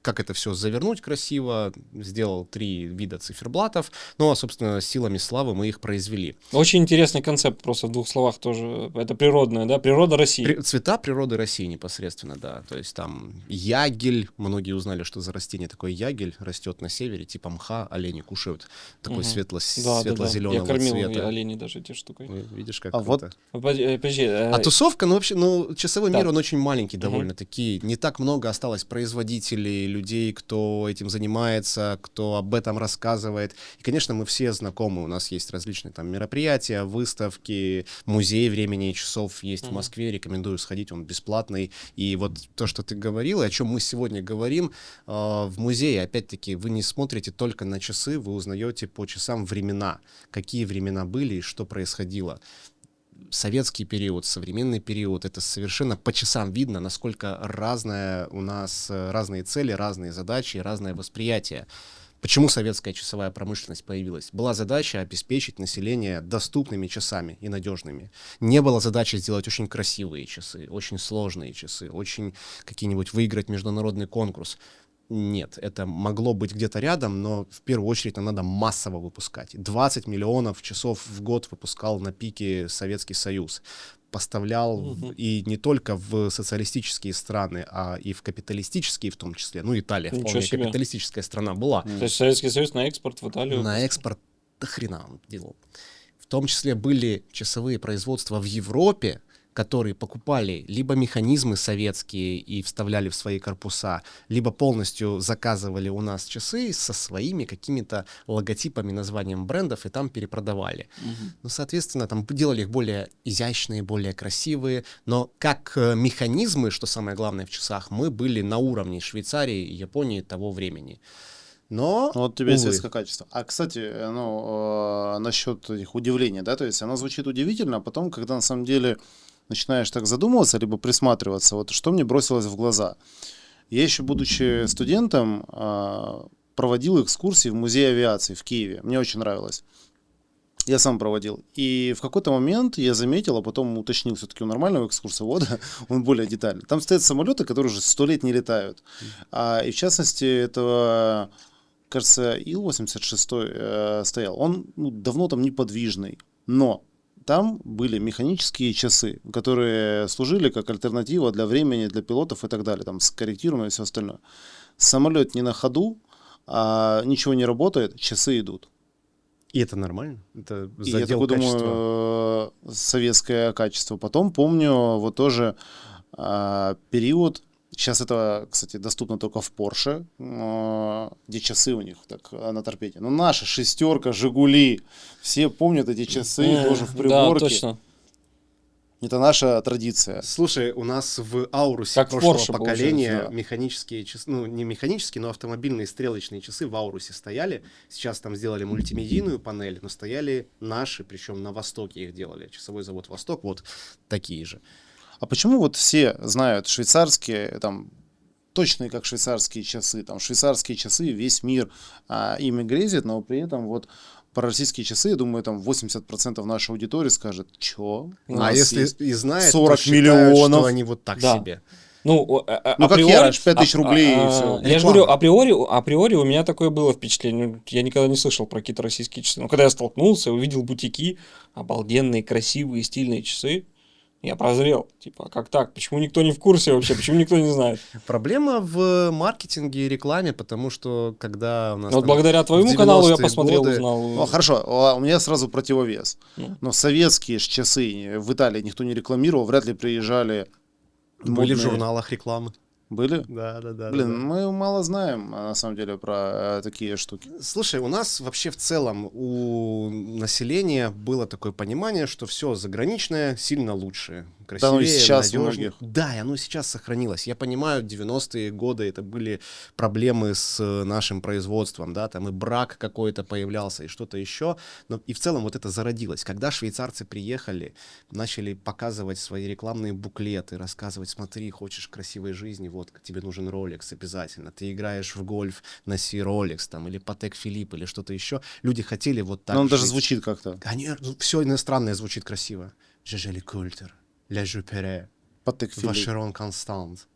как это все завернуть красиво, сделал 3 вида циферблатов, ну, а, собственно, силами Славы мы их произвели. Очень интересный концепт, просто в 2 словах тоже. Это природное, да? Природа России. Цвета природы России непосредственно, да. То есть там ягель, многие узнали, что за растение такое ягель, растет на севере, типа мха, олени кушают, такой Да. светло-зеленого Я кормил цвета. оленей даже этой штукой. Видишь, как А вот круто. Подожди, А тусовка, ну вообще, ну часовой Так. мир, он очень маленький довольно-таки. Не так много осталось производителей, людей, кто этим занимается, кто об этом рассказывает. И, конечно, мы все знакомы. У нас есть различные там мероприятия, выставки, музей времени и часов есть в Москве. Рекомендую сходить, он бесплатный. И вот то, что ты говорил, и о чем мы сегодня говорим, в музее, опять-таки, вы не смотрите только на часы, вы узнаете по часам времена. Какие времена были и что происходило. Советский период, современный период, это совершенно по часам видно, насколько разная у нас, разные цели, разные задачи, разное восприятие. Почему советская часовая промышленность появилась? Была задача обеспечить население доступными часами и надежными. Не было задачи сделать очень красивые часы, очень сложные часы, очень какие-нибудь выиграть международный конкурс. Нет, это могло быть где-то рядом, но в первую очередь нам надо массово выпускать. 20 миллионов часов в год выпускал на пике Советский Союз. Поставлял и не только в социалистические страны, а и в капиталистические в том числе. Ну, Италия Ничего вполне себе. капиталистическая страна была. То есть Советский Союз на экспорт в Италию. На экспорт до хрена он делал. В том числе были часовые производства в Европе, которые покупали либо механизмы советские и вставляли в свои корпуса, либо полностью заказывали у нас часы со своими какими-то логотипами, названием брендов и там перепродавали. Ну, соответственно, там делали их более изящные, более красивые, но как механизмы, что самое главное в часах, мы были на уровне Швейцарии и Японии того времени. Но, Вот тебе увы. светское качество. А, кстати, насчет этих удивлений, да, то есть оно звучит удивительно, а потом, когда на самом деле начинаешь так задумываться, либо присматриваться, вот что мне бросилось в глаза. Я еще, будучи студентом, проводил экскурсии в музей авиации в Киеве. Мне очень нравилось. Я сам проводил. И в какой-то момент я заметил, а потом уточнил все-таки у нормального экскурсовода, он более детальный. Там стоят самолеты, которые уже 100 лет не летают. И в частности, этого, кажется, Ил-86 стоял. Он давно там неподвижный. Но там были механические часы, которые служили как альтернатива для времени, для пилотов и так далее. Там скорректируемо и все остальное. Самолет не на ходу, ничего не работает, часы идут. И это нормально? Это И я задел такой качества? думаю, советское качество. Потом помню вот тоже период, сейчас это, кстати, доступно только в Porsche, где часы у них так на торпеде. Но наша шестерка, Жигули, все помнят эти часы тоже в приборке. Да, точно. Это наша традиция. Слушай, у нас в Аурусе Как в прошлого Porsche, поколения получается, да. механические часы, ну не механические, но автомобильные стрелочные часы в Аурусе стояли. Сейчас там сделали мультимедийную панель, но стояли наши, причем на Востоке их делали. Часовой завод Восток, вот такие же. А почему вот все знают швейцарские, там, точные как швейцарские часы, весь мир ими грезит, но при этом вот про российские часы, я думаю, там 80% нашей аудитории скажет, чё? У А нас если есть и знает, 40 то считают, миллионов. что они вот так Да. себе. Ну, Ну, как я раньше, 5000 рублей и всё. Я же говорю, априори у меня такое было впечатление. Я никогда не слышал про какие-то российские часы. Но когда я столкнулся, увидел бутики, обалденные, красивые, стильные часы, я прозрел. Типа, как так? Почему никто не в курсе вообще? Почему никто не знает? Проблема в маркетинге и рекламе, потому что когда у нас Вот там благодаря в твоему каналу я 90-е посмотрел, годы- узнал. Ну, хорошо, у меня сразу противовес. Ну. Но советские ж часы в Италии никто не рекламировал, вряд ли приезжали. были в модные. журналах рекламы. Были? Да. Блин, мы мало знаем, на самом деле, про такие штуки. Слушай, у нас вообще в целом у населения было такое понимание, что все заграничное сильно лучше, красивее, Да, ну и сейчас у надежнее. многих. Да, и оно сейчас сохранилось. Я понимаю, 90-е годы это были проблемы с нашим производством, да, там и брак какой-то появлялся, и что-то еще. Но и в целом вот это зародилось. Когда швейцарцы приехали, начали показывать свои рекламные буклеты, рассказывать, смотри, хочешь красивой жизни, вот тебе нужен Rolex обязательно. Ты играешь в гольф, носи Rolex там, или Patek Philippe, или что-то еще. Люди хотели вот так Но он даже жить. звучит как-то. Конечно, все иностранное звучит красиво. Жежели Культер, Ля Жупере, Патек Филипп. Вашерон Констант.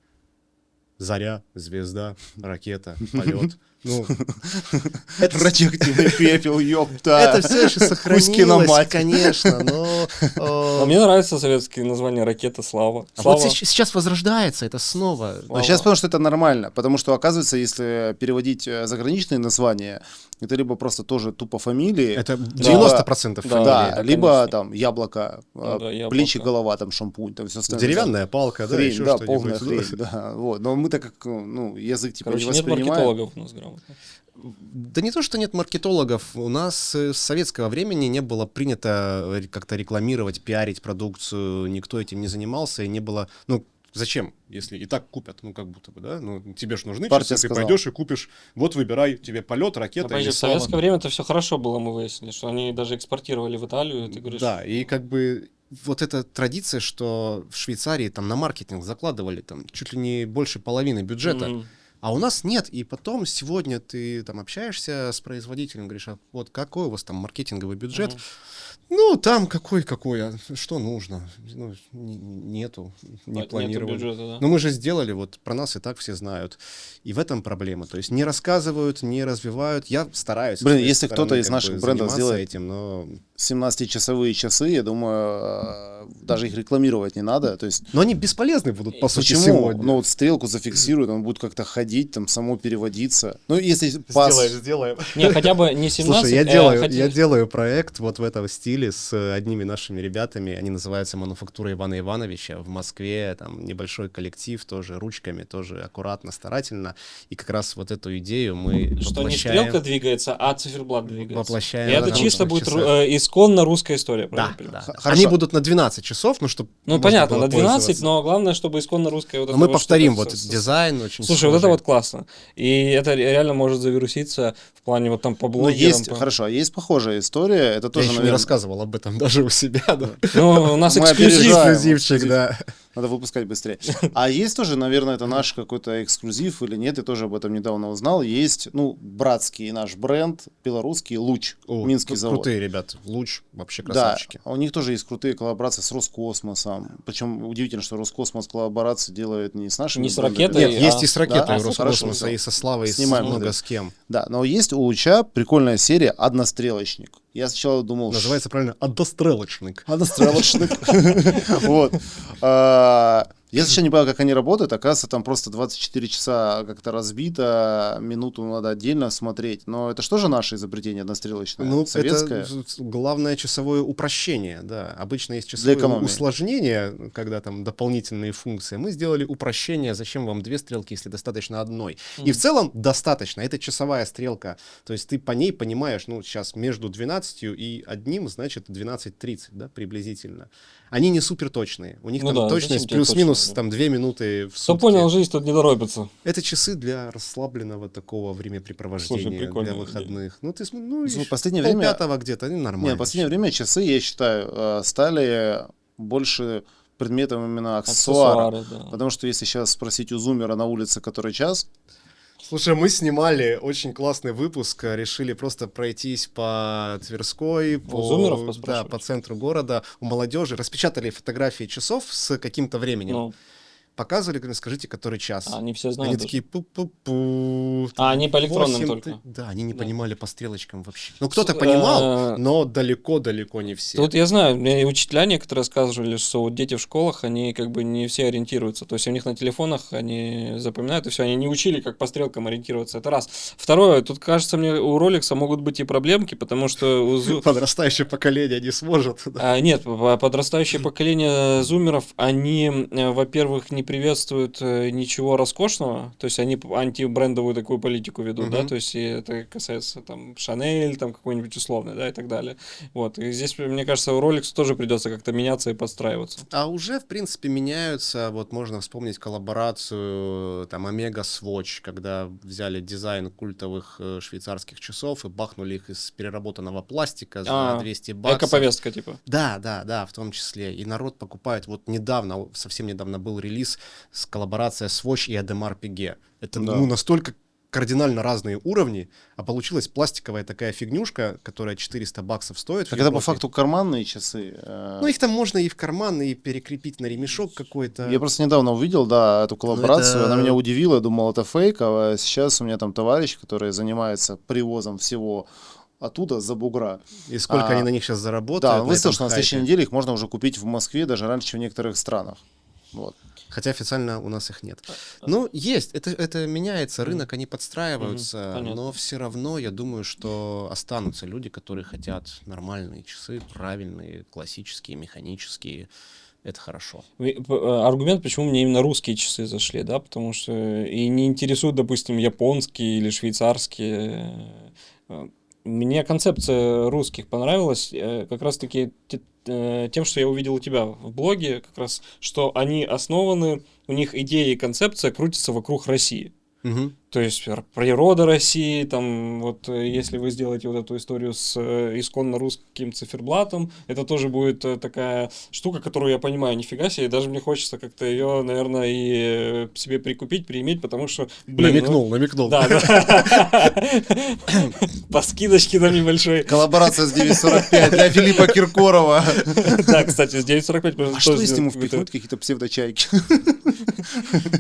Заря, звезда, ракета, полет. Ну, Радиоактивный пепел, ёпта. это все еще Кузькина сохранилось, мать. конечно, но... А мне нравится советские названия «Ракета», «Слава». А «Слава». вот сейчас возрождается это снова. Но сейчас потому что это нормально, потому что, оказывается, если переводить заграничные названия, это либо просто тоже тупо фамилии, Это либо- 90% Да, фамилии. да, да, либо конечно. там яблоко, Ну да, яблоко. плечи, голова, там шампунь, там все остальное. Деревянная палка, да, Хрень, еще да, что-нибудь. полная хрень, да. Вот. Но мы так как, язык типа Короче, не нет воспринимаем. маркетологов у нас грамотно. Да не то, что нет маркетологов. У нас с советского времени не было принято как-то рекламировать, пиарить продукцию. Никто этим не занимался и не было... Ну, зачем, если и так купят, ну, как будто бы, да? Ну, тебе же нужны Партия часы, ты сказала. пойдешь и купишь. Вот выбирай, тебе полет, ракета Подожди, или в слава. советское время это все хорошо было, мы выяснили, что они даже экспортировали в Италию, ты говоришь. Да, и как бы вот эта традиция, что в Швейцарии там на маркетинг закладывали там чуть ли не больше половины бюджета, Мгм. а у нас нет. И потом сегодня ты там общаешься с производителем, говоришь, а вот какой у вас там маркетинговый бюджет? Мгм. Ну, там какой, а что нужно? Ну, нету, не Нету планировали. бюджета, да. Но мы же сделали, вот про нас и так все знают. И в этом проблема. То есть не рассказывают, не развивают. Я стараюсь. Блин, с своей если кто-то стороны, из как наших бы брендов заниматься сделает этим, но 17-часовые часы, я думаю, даже их рекламировать не надо. То есть, Но они бесполезны будут, по сути, почему? сегодня. Ну, вот стрелку зафиксируют, он будет как-то ходить, там, само переводиться. Ну, если пас... сделаем. Не, хотя бы не 17, Слушай, я хотя- делаю проект вот в этом стиле. открыли с одними нашими ребятами, они называются «Мануфактура Ивана Ивановича» в Москве, там небольшой коллектив, тоже ручками, тоже аккуратно, старательно, и как раз вот эту идею мы Что не воплощаем. стрелка двигается, а циферблат двигается. Воплощаем И это в чисто русских будет часах. исконно русская история, Да, правильно я понимаю? да. Хорошо. Они будут на 12 часов, ну, чтобы Ну, понятно, на 12, но главное, чтобы исконно русская вот Но эта мы вот повторим штука вот дизайн очень Слушай, вот это схожий. вот классно. И это реально может завируситься в плане вот там по Ну, блогерам. есть, хорошо, есть похожая история. Это Я тоже, еще не наверное, рассказывал об этом даже у себя, да. Ну, у нас Мы эксклюзив. опережаем. Эксклюзивчик, да. надо выпускать быстрее. А есть тоже, наверное, это наш какой-то эксклюзив или нет, я тоже об этом недавно узнал. Есть, ну, братский наш бренд, белорусский «Луч», О, минский завод. Крутые ребята, луч, вообще Да, красавчики. у них тоже есть крутые коллаборации с Роскосмосом. Причем удивительно, что Роскосмос коллаборации делает не с нашими Не с брендами. ракетой, Нет, есть и с Да, ракетой хорошо, Роскосмоса, да. и со Славой, и с Снимаем много модель. с кем. Да, но есть у Луча прикольная серия «Однострелочник». Я сначала думал... Называется правильно «Однострелочник». Однострелочник. Вот. Я сначала не понял, как они работают. Оказывается, там просто 24 часа как-то разбито, минуту надо отдельно смотреть. Но это что же наше изобретение однострелочное? Ну, Советское? это главное часовое упрощение, да. Обычно есть Для часовое экономии. усложнение, когда там дополнительные функции. Мы сделали упрощение, зачем вам 2 стрелки, если достаточно одной. И в целом достаточно. Это часовая стрелка. То есть ты по ней понимаешь, ну, сейчас между 12 и 1, значит, 12:30, да, приблизительно. Они не супер точные. У них Ну там да, точность зачем тебе плюс-минус точно, да. там 2 минуты в Кто сутки. понял, жизнь тут не торопится. Это часы для расслабленного такого времяпрепровождения, Слушай, прикольная для идея. выходных. Ну, ты ну, Ну, в последнее время- полпятого где-то, они нормально. Не, в последнее время часы, я считаю, стали больше предметом именно аксессуара. Аксессуары, да. Потому что если сейчас спросить у зумера на улице, который час, Слушай, мы снимали очень классный выпуск, решили просто пройтись по Тверской, зумеров да, поспрашивать? по центру города, у молодежи, распечатали фотографии часов с каким-то временем, Ну, показывали, говорили, скажите, который час. они все Они знают. такие пу-пу-пу. А, они по электронным 8 только. Да, они не Да. понимали по стрелочкам вообще. Ну, кто-то С- понимал, но далеко-далеко не все. Тут я знаю, мне и учителя некоторые рассказывали, что вот дети в школах, они как бы не все ориентируются. То есть у них на телефонах они запоминают, и все, они не учили, как по стрелкам ориентироваться. Это раз. Второе, тут, кажется мне, у Rolex могут быть и проблемки, потому что у Подрастающее поколение не сможет. да. Нет, подрастающее поколение зумеров, они, во-первых, не приветствуют ничего роскошного, то есть они антибрендовую такую политику ведут, да, Мгм. то есть и это касается там Шанель, там какой-нибудь условный, да, и так далее. Вот, и здесь, мне кажется, у Rolex тоже придется как-то меняться и подстраиваться. А уже, в принципе, меняются. Вот можно вспомнить коллаборацию там Omega Swatch, когда взяли дизайн культовых швейцарских часов и бахнули их из переработанного пластика за 200 баксов. Эко-повестка, типа. Да, в том числе. И народ покупает. Вот недавно, совсем недавно был релиз с коллаборация Swatch и Ademar Piguet. Это Да. ну, настолько кардинально разные уровни, а получилась пластиковая такая фигнюшка, которая 400 баксов стоит. в так это по Европе. факту карманные часы. Ну, их там можно и в карман, и перекрепить на ремешок какой-то. Я просто недавно увидел, да, эту коллаборацию, это- она меня удивила, я думал, это фейк, а сейчас у меня там товарищ, который занимается привозом всего оттуда, за бугра. И сколько А, они на них сейчас заработают. Да, он на выставил, этом что на следующей хайпе. неделе их можно уже купить в Москве, даже раньше, чем в некоторых странах. Вот. Хотя официально у нас их нет. Ну, есть, это меняется, рынок, они подстраиваются, понятно. но все равно я думаю, что останутся люди, которые хотят нормальные часы, правильные, классические, механические. Это хорошо. Аргумент, почему мне именно русские часы зашли, да, потому что и не интересуют, допустим, японские или швейцарские. Мне концепция русских понравилась как раз-таки тем, что я увидел у тебя в блоге, как раз, что они основаны, у них идея и концепция крутится вокруг России. Мгм. То есть природа России, там вот если вы сделаете вот эту историю с исконно русским циферблатом, это тоже будет такая штука, которую я понимаю, нифига себе, и даже мне хочется как-то ее, наверное, и себе прикупить, прииметь, потому что, блин, ну, намекнул. да, да. По скидочке там небольшой. Коллаборация с 945 для Филиппа Киркорова. Да, кстати, с 9.45 можно А что тоже если ему сделать впихнуть какие-то псевдочайки?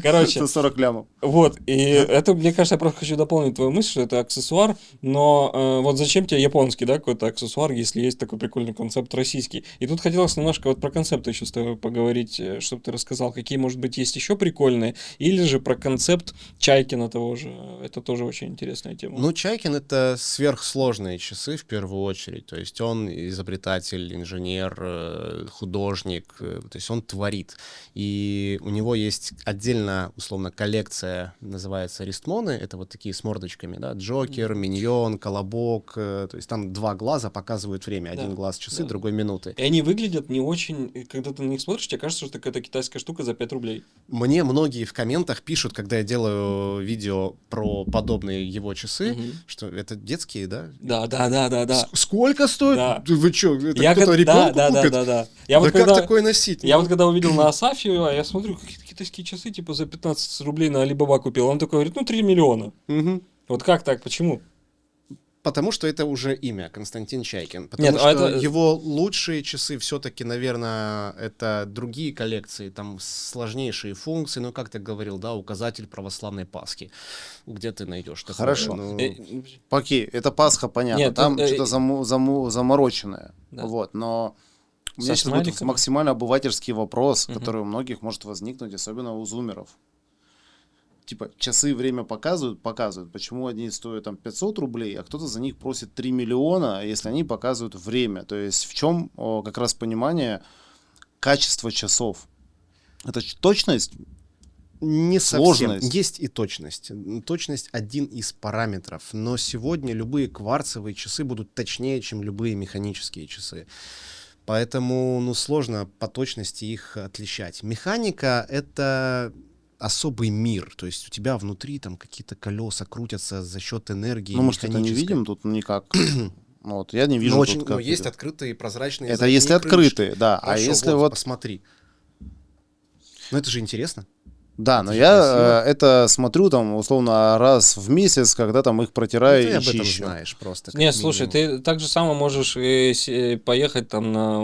Короче, За 40 лямов. вот, и это мне кажется, я просто хочу дополнить твою мысль, что это аксессуар, но вот зачем тебе японский, да, какой-то аксессуар, если есть такой прикольный концепт российский. И тут хотелось немножко вот про концепты еще с тобой поговорить, чтобы ты рассказал, какие, может быть, есть еще прикольные, или же про концепт Чайкина того же. Это тоже очень интересная тема. Ну, Чайкин — это сверхсложные часы в первую очередь. То есть он изобретатель, инженер, художник, то есть он творит. И у него есть отдельно, условно, коллекция, называется Ристмоны. Это вот такие с мордочками, да, Джокер, Миньон, Колобок. То есть там два глаза показывают время. Один глаз часы, другой минуты. И они выглядят не очень, когда ты на них смотришь, тебе кажется, что это какая-то китайская штука за 5 рублей. Мне многие в комментах пишут, когда я делаю видео про подобные его часы, что это детские, да? Да. Сколько стоит? Да. Вы что, это Я кто-то ребенку купит? Да. Да как такое носить? Я вот когда увидел на Асафе, я смотрю, какие-то китайские часы, типа за 15 рублей на Алибаба купил. Он такой говорит, 3 миллиона. Мгм. Вот как так, почему? Потому что это уже имя, Константин Чайкин. Потому Нет, что это- его лучшие часы все-таки, наверное, это другие коллекции, там сложнейшие функции, ну, как ты говорил, да, указатель православной Пасхи. Где ты найдешь такое? Хорошо. Ну, Окей, это Пасха, понятно. Нет, там это, что-то замороченное. Да. Вот, но у меня Со сейчас будет смайликами? максимально обывательский вопрос, который у многих может возникнуть, особенно у зумеров. Типа, часы время показывают. Почему одни стоят там 500 рублей, а кто-то за них просит 3 миллиона, если они показывают время? То есть в чем как раз понимание качества часов? Это точность? не совсем. Сложность. Есть и точность. Точность один из параметров. Но сегодня любые кварцевые часы будут точнее, чем любые механические часы. Поэтому, ну, сложно по точности их отличать. Механика — это особый мир. То есть у тебя внутри там какие-то колеса крутятся за счет энергии Ну, может, это не механической. видим тут никак. Вот, я не вижу Но, тут очень, как но есть это. открытые прозрачные Это задние если крышки. открытые, да. А Хорошо, если вот, вот... посмотри. Ну это же интересно. Да, это но же я красиво. это смотрю там условно раз в месяц, когда там их Ну, протираю ты и об этом чищу. знаешь просто. как Не, слушай, минимум. ты так же само можешь и поехать там на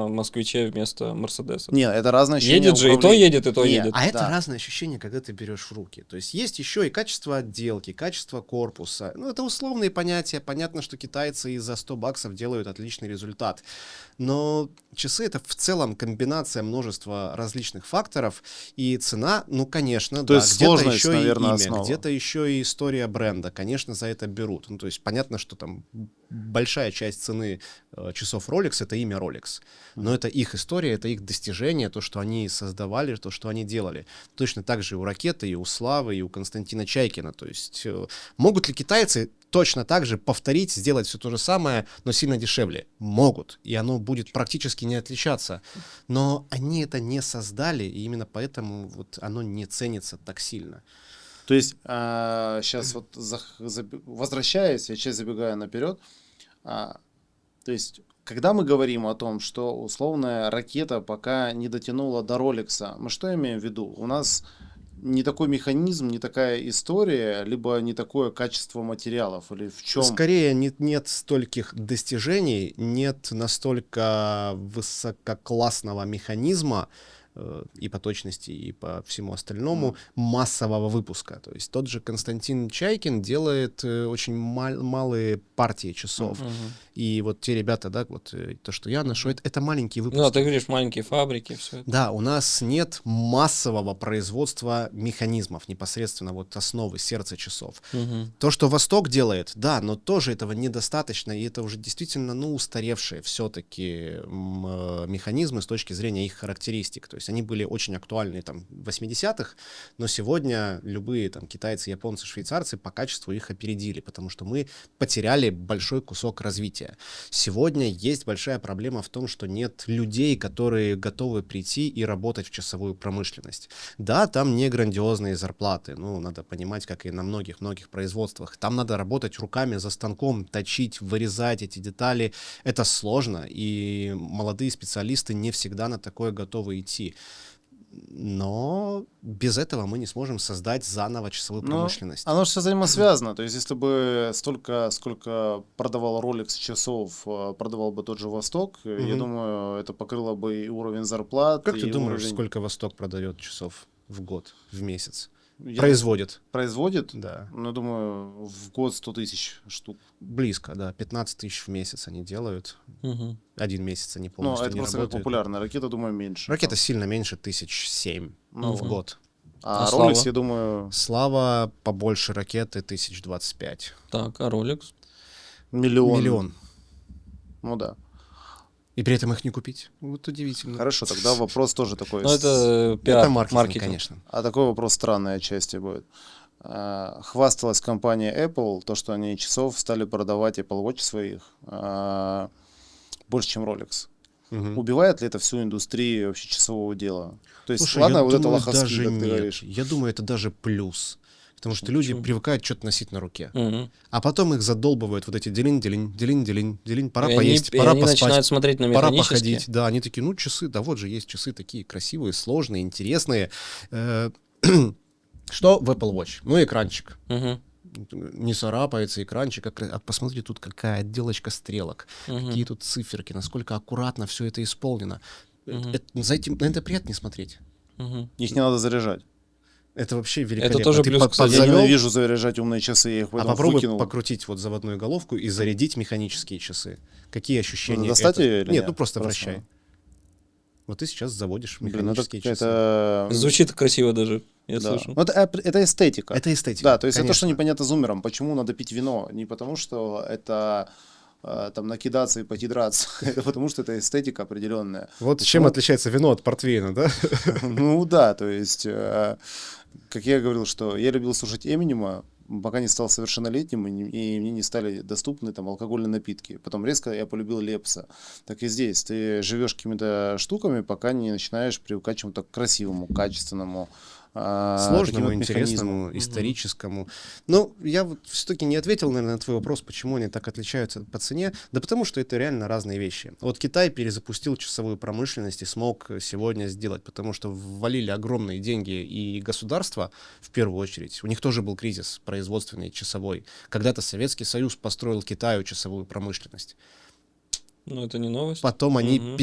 Москвиче вместо Мерседеса. Не, это разное ощущение Едет же, и то управления. едет, и то Не, едет. А это да. разное ощущение, когда ты берешь в руки. То есть есть еще и качество отделки, качество корпуса. Ну, это условные понятия. Понятно, что китайцы и за $100 делают отличный результат. Но часы — это в целом комбинация множества различных факторов. И цена, ну, конечно, То да, есть где-то сложность, еще наверное, и имя, основа. где-то еще и история бренда. Конечно, за это берут. Ну, то есть понятно, что там большая часть цены часов Rolex — это имя Rolex. Но это их история, это их достижение, то, что они создавали, то, что они делали. Точно так же и у Ракеты, и у Славы, и у Константина Чайкина. То есть могут ли китайцы точно так же повторить, сделать все то же самое, но сильно дешевле? Могут, и оно будет практически не отличаться. Но они это не создали, и именно поэтому вот оно не ценится так сильно. То есть сейчас вот возвращаясь, я сейчас забегаю наперед. То есть когда мы говорим о том, что условная Ракета пока не дотянула до Роликса, мы что имеем в виду? У нас не такой механизм, не такая история, либо не такое качество материалов, или в чем? Скорее нет стольких достижений, нет настолько высококлассного механизма и по точности, и по всему остальному массового выпуска. То есть тот же Константин Чайкин делает очень малые партии часов. И вот те ребята, да, вот то, что я ношу, это маленькие выпуски. Ну, ты говоришь, маленькие фабрики, все это. Да, у нас нет массового производства механизмов, непосредственно вот основы, сердца часов. То, что Восток делает, да, но тоже этого недостаточно, и это уже действительно, ну, устаревшие все-таки механизмы с точки зрения их характеристик. То есть они были очень актуальны там в 80-х, но сегодня любые там китайцы, японцы, швейцарцы по качеству их опередили, потому что мы потеряли большой кусок развития. Сегодня есть большая проблема в том, что нет людей, которые готовы прийти и работать в часовую промышленность. Да, там не грандиозные зарплаты, ну, надо понимать, как и на многих-многих производствах. Там надо работать руками за станком, точить, вырезать эти детали. Это сложно, и молодые специалисты не всегда на такое готовы идти. Но без этого мы не сможем создать заново часовую промышленность. Оно же все взаимосвязано. То есть, если бы столько, сколько продавал Rolex часов, продавал бы тот же Восток, я думаю, это покрыло бы и уровень зарплат. Как и ты думаешь, уровень... сколько Восток продает часов в год, в месяц? Производит. Производит? Да. Ну, думаю, в год 100 тысяч штук. Близко, да. 15 тысяч в месяц они делают. Мгм. 1 месяц они Ну, полностью это не просто как работают. популярная ракета, думаю, меньше. Ракета сильно меньше 1007 Ну, в год. А А Rolex, Слава? я думаю, Слава побольше ракеты 1025. Так, а Rolex? Миллион. Ну да. И при этом их не купить. Вот удивительно. Хорошо, тогда вопрос тоже такой. Ну, это пиар, Это маркетинг, конечно. А такой вопрос странной отчасти будет. Хвасталась компания Apple, то, что они часов стали продавать Apple Watch своих больше, чем Rolex. Мгм. Убивает ли это всю индустрию вообще часового дела? То есть, Слушай, ладно, я вот это думаю, лоховские, даже как ты нет. говоришь. Я думаю, это даже плюс. Потому что люди Почему? привыкают что-то носить на руке. Мгм. А потом их задолбывают вот эти делин, пора И поесть, они, пора они поспать, начинают смотреть на пора механические. походить. Да, они такие, ну, часы, да вот же есть часы такие красивые, сложные, интересные. Что в Apple Watch? Ну, экранчик. Мгм. Не царапается экранчик. А посмотри, тут какая отделочка стрелок, какие тут циферки, насколько аккуратно все это исполнено. На это приятно смотреть. Мгм. Их не надо заряжать. Это вообще великолепно. тоже Ты плюс, кстати. Я подзавёл, ненавижу заряжать умные часы, я их а потом попробуй выкинул. покрутить вот заводную головку и зарядить механические часы. Какие ощущения? Достать это? её или Нет, нет? ну просто Просто. вращай. Вот ты сейчас заводишь Блин, это механические часы. какая-то... Звучит красиво даже, я Да. слышу. Ну, это эстетика. Это эстетика. Да, то есть это то, что конечно. непонятно зумерам. Почему надо пить вино? Не потому, что это там накидаться и пойти драться. Это потому, что это эстетика определенная. Вот чем отличается вино от портвейна, да? Ну да, то есть, как я говорил, что я любил слушать Эминема, пока не стал совершеннолетним, и мне не стали доступны там алкогольные напитки. Потом резко я полюбил Лепса. Так и здесь. Ты живешь какими-то штуками, пока не начинаешь привыкать к чему-то красивому, качественному. таким Сложному, вот интересному, механизмам. историческому. Но я вот все-таки не ответил, наверное, на твой вопрос, почему они так отличаются по цене. Да потому что это реально разные вещи. Вот Китай перезапустил часовую промышленность и смог сегодня сделать, потому что ввалили огромные деньги и государство, в первую очередь. У них тоже был кризис производственный, часовой. Когда-то Советский Союз построил Китаю часовую промышленность. Ну, это не новость. Потом они Мгм.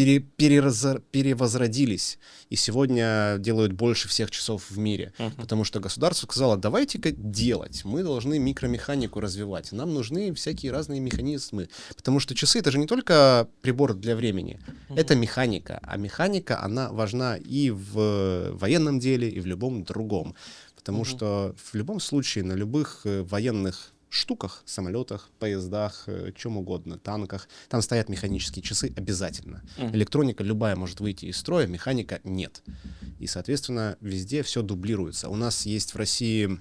перевозродились и сегодня делают больше всех часов в мире, потому что государство сказало, давайте-ка делать, мы должны микромеханику развивать, нам нужны всякие разные механизмы, потому что часы — это же не только прибор для времени, это механика, а механика, она важна и в военном деле, и в любом другом, потому что в любом случае на любых военных штуках, самолетах, поездах, чем угодно, танках. Там стоят механические часы обязательно. Электроника любая может выйти из строя, механика нет. И, соответственно, везде все дублируется. У нас есть в России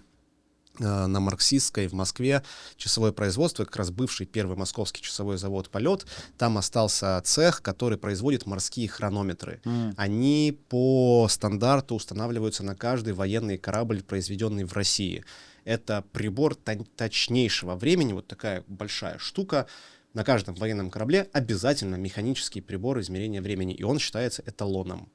на Марксистской в Москве часовое производство, как раз бывший первый московский часовой завод «Полет». Там остался цех, который производит морские хронометры. Они по стандарту устанавливаются на каждый военный корабль, произведенный в России. Это прибор точнейшего времени, вот такая большая штука. На каждом военном корабле обязательно механический прибор измерения времени, и он считается эталоном.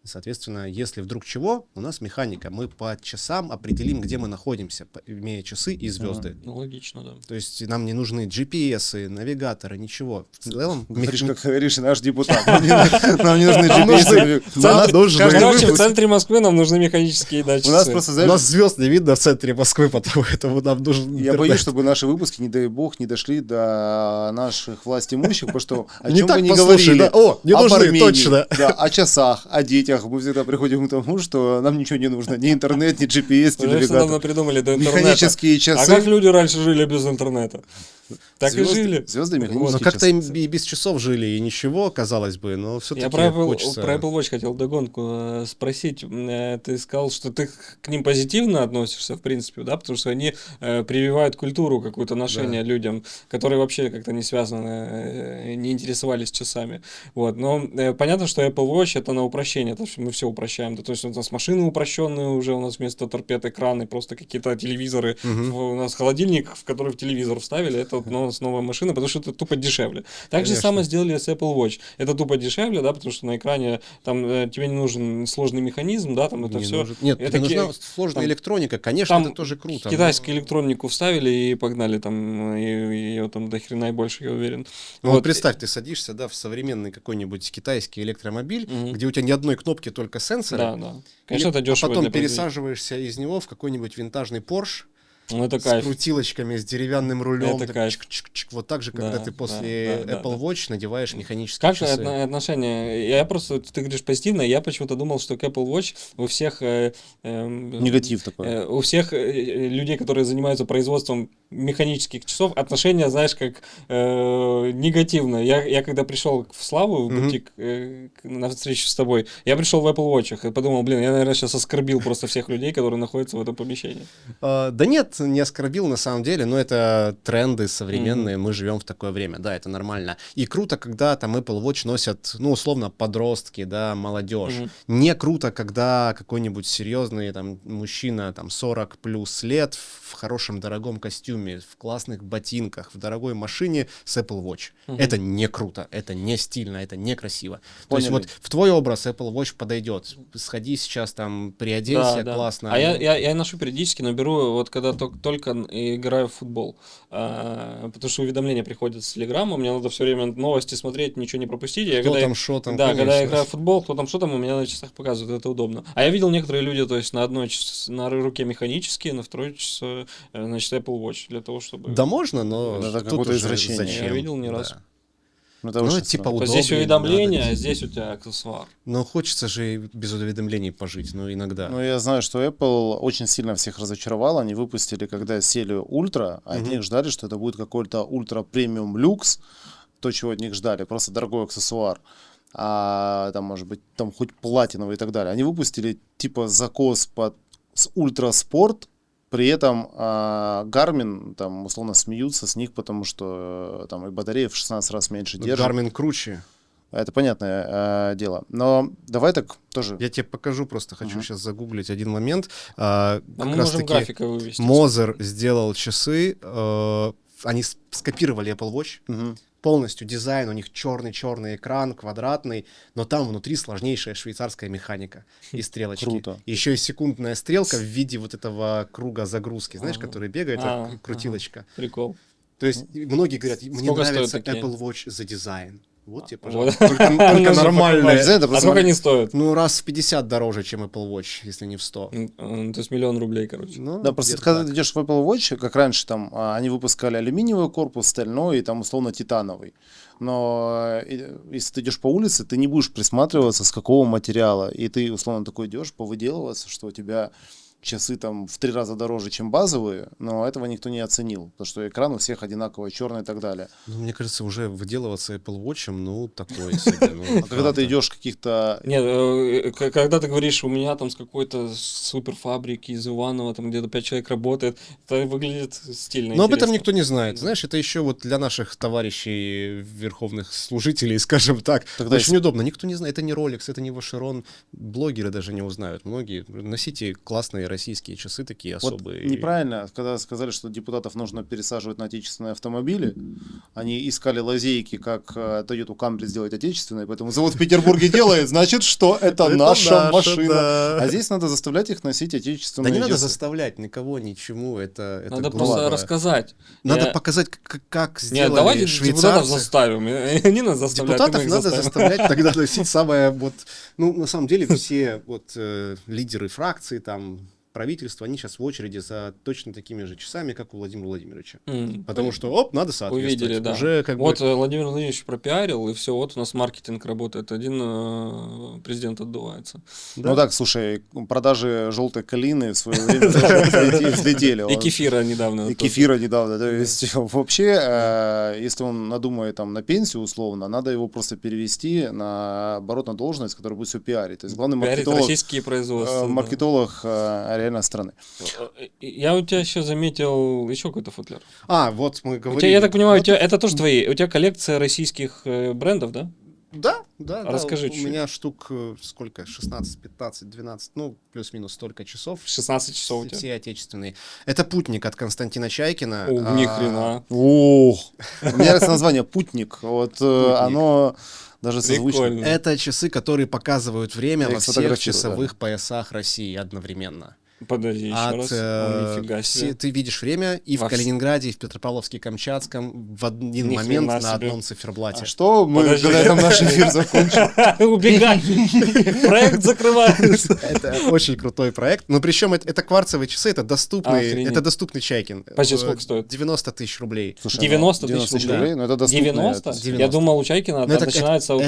Соответственно, если вдруг чего, у нас механика. Мы по часам определим, где мы находимся, имея часы и звезды. Ну, логично, да. То есть нам не нужны GPS, навигаторы, ничего. В целом, Говоришь, как говоришь, наш депутат. Нам не нужны Нам GPS. Короче, в центре Москвы нам нужны механические датчики. У нас просто, у знаешь, нас звезд не видно в центре Москвы, поэтому нам нужен я интернет. боюсь, чтобы наши выпуски, не дай бог, не дошли до наших власть имущих, потому что о Не чем так мы не послушай, говорили. да? О, не об нужны, Армении, точно. Да, о часах, о детях. Мы всегда приходим к тому, что нам ничего не нужно. Ни интернет, ни GPS, ни Уже что давно навигатор. придумали до интернета. Механические А часы. как люди раньше жили без интернета? Так и жили. Звезды Ну, механические как-то часы. и без часов жили, и ничего, казалось бы, но все-таки Я про Apple хочется... Watch хотел догонку спросить. Ты сказал, что ты к ним позитивно относишься, в принципе, да, потому что они прививают культуру какое-то ношения людям, которые вообще как-то не связаны, не интересовались часами. Вот. Но понятно, что Apple Watch это на упрощение, то есть мы все упрощаем. Да, то есть у нас машины упрощенные уже, у нас вместо торпед экраны, просто какие-то телевизоры. У нас холодильник, в который в телевизор вставили, это вот с новой машины, потому что это тупо дешевле. Так же Конечно. самое сделали с Apple Watch. Это тупо дешевле, да, потому что на экране там тебе не нужен сложный механизм, да, там это Не все. нужен- Нет, тебе нужна сложная там- электроника, конечно, там это тоже круто. но- Китайскую электронику вставили и погнали там, и ее там до хрена и больше, я уверен. Ну, вот представь, ты садишься, да, в современный какой-нибудь китайский электромобиль, Мгм. где у тебя ни одной кнопки, только сенсоры. Да, да. Конечно, Или- это дешево. А потом для производителя. пересаживаешься из него в какой-нибудь винтажный Porsche Ну, это с кайф. крутилочками, с деревянным рулем. Это так кайф. чик-чик-чик. Вот так же, когда Да, ты после да, да, Apple да. Watch надеваешь механические Как же часы. отношения? Я просто, ты говоришь позитивно, я почему-то думал, что к Apple Watch у всех... Негатив такой. У всех людей, которые занимаются производством механических часов, отношения, знаешь, как негативно. Я когда пришел в Славу, в бутик, на встречу с тобой, я пришел в Apple Watch и подумал, блин, я, наверное, сейчас оскорбил просто всех людей, которые находятся в этом помещении. Да нет, не оскорбил на самом деле, но это тренды современные, мы живем в такое время, да, это нормально. И круто, когда там Apple Watch носят, ну, условно, подростки, да, молодежь. Не круто, когда какой-нибудь серьезный там мужчина, там, 40 плюс лет, в хорошем дорогом костюме, в классных ботинках, в дорогой машине с Apple Watch. Это не круто, это не стильно, это не красиво. То есть Поняли. вот в твой образ Apple Watch подойдет. Сходи сейчас там, приоденься классно. А я ношу периодически, но беру вот когда только играю в футбол. Потому что уведомления приходят с Телеграма, мне надо все время новости смотреть, ничего не пропустить. Кто там, шо там, Да, когда я конечно. играю в футбол, кто там, что там, у меня на часах показывают, это удобно. А я видел некоторые люди, то есть на руке механические, на второй часу, значит, Apple Watch, для того, чтобы... Да можно, но Это тут какое-то уже извращение. зачем? Я видел не Да. раз. Ну, это Ну, очень типа странно. Вот здесь удобнее, уведомления, надо. а здесь у тебя аксессуар. Но хочется же и без уведомлений пожить, ну, иногда. Ну, я знаю, что Apple очень сильно всех разочаровал. Они выпустили, когда сели ультра, а от них ждали, что это будет какой-то ультра премиум люкс, то, чего от них ждали, просто дорогой аксессуар. А там, может быть, там хоть платиновый и так далее. Они выпустили типа закос с ультра спорт, при этом Garmin там условно смеются с них, потому что там и батарея в 16 раз меньше держит. Garmin круче. Это понятное дело. Но давай так тоже. Я тебе покажу, просто хочу сейчас загуглить один момент. А Как мы раз можем таки графикой вывести. Мозер сделал часы, они скопировали Apple Watch, Мгм. полностью дизайн, у них черный экран, квадратный, но там внутри сложнейшая швейцарская механика и стрелочки. Круто. Еще и секундная стрелка в виде вот этого круга загрузки, знаешь, который бегает, А, крутилочка. Прикол. То есть многие говорят, мне Сколько стоят нравится такие? Apple Watch за дизайн. Вот тебе, Вот. пожалуйста, только Нужно нормальные. покупать. Это А просто сколько они стоят? Ну, раз в 50 дороже, чем Apple Watch, если не в 100. То есть 1 000 000 рублей, короче. Ну, Да, просто где-то когда так. ты идешь в Apple Watch, как раньше, там они выпускали алюминиевый корпус, стальной и там условно титановый. Но если ты идешь по улице, ты не будешь присматриваться, с какого материала. И ты условно такой идешь, повыделываться, что у тебя часы там в 3 раза дороже, чем базовые, но этого никто не оценил, потому что экран у всех одинаковый, черный и так далее. Ну, мне кажется, уже выделываться Apple Watch, ну, такое себе. ну, А когда ты правда. идешь в каких-то... Нет, когда ты говоришь, у меня там с какой-то суперфабрики из Иванова, там где-то 5 человек работает, это выглядит стильно. Но об этом интересно. никто не знает. Знаешь, это еще вот для наших товарищей верховных служителей, скажем так, Тогда очень удобно. Никто не знает. Это не Rolex, это не Vacheron. Блогеры даже не узнают. Многие. Носите классные российские часы такие Вот особые. неправильно, когда сказали, что депутатов нужно пересаживать на отечественные автомобили, они искали лазейки, как Toyota Camry сделать отечественной, поэтому завод в Петербурге делает, значит, что это наша машина. да. А здесь надо заставлять их носить Да отечественные не надо часы. заставлять никого, ничему. Это Надо глупо. просто рассказать. Надо Я- показать, как Нет, сделали давайте депутатов швейцарцы. заставим. Не нас заставлять. Депутатов мы их надо заставим. заставлять тогда носить самое вот, ну на самом деле все вот лидеры фракции там правительства, они сейчас в очереди за точно такими же часами, как у Владимира Владимировича, потому что оп, надо соответствовать. Увидели, да. Уже как Вот бы Владимир Владимирович пропиарил, и все, вот у нас маркетинг работает. Один президент отдувается. Ну так, слушай, продажи желтой калины в свое время тоже взлетели. И кефира недавно. И тоже. кефира недавно. То есть вообще, если он надумает там на пенсию условно, надо его просто перевести на оборотную должность, которая будет все пиарить. То есть главный Пиарит маркетолог, российские производства. да. маркетолог реально страны. Я у тебя еще заметил еще какой-то футляр. вот мы У тебя, говорили. я так понимаю, у тебя, это тоже твои. У тебя коллекция российских брендов, да? Да, Да, да, Расскажи у чуть-чуть. меня штук сколько? 16, 15, 12, ну, плюс-минус столько часов. 16 часов у тебя. Все отечественные. Это «Путник» от Константина Чайкина. О, ни хрена. О, мне нравится название «Путник». Вот оно даже созвучно. Прикольно. Это часы, которые показывают время Я во их всех сфотографирую, часовых поясах России одновременно. Подожди, еще раз. О, нифига себе. Ты видишь время и в Во вс- Калининграде, и в Петропавловске-Камчатском в один Ни момент хрена на себе. одном циферблате. А что мы, Подожди. когда там наш эфир закончим? Убегай! Проект закрывается. Это очень крутой проект. Но причем это кварцевые часы, это Охренеть. доступный Чайкин. Почти сколько стоит? 90 тысяч рублей. Слушай, 90 ну, тысяч рублей, рублей. ну это доступно. 90? 90. Я думал, у Чайкина Но там это начинается от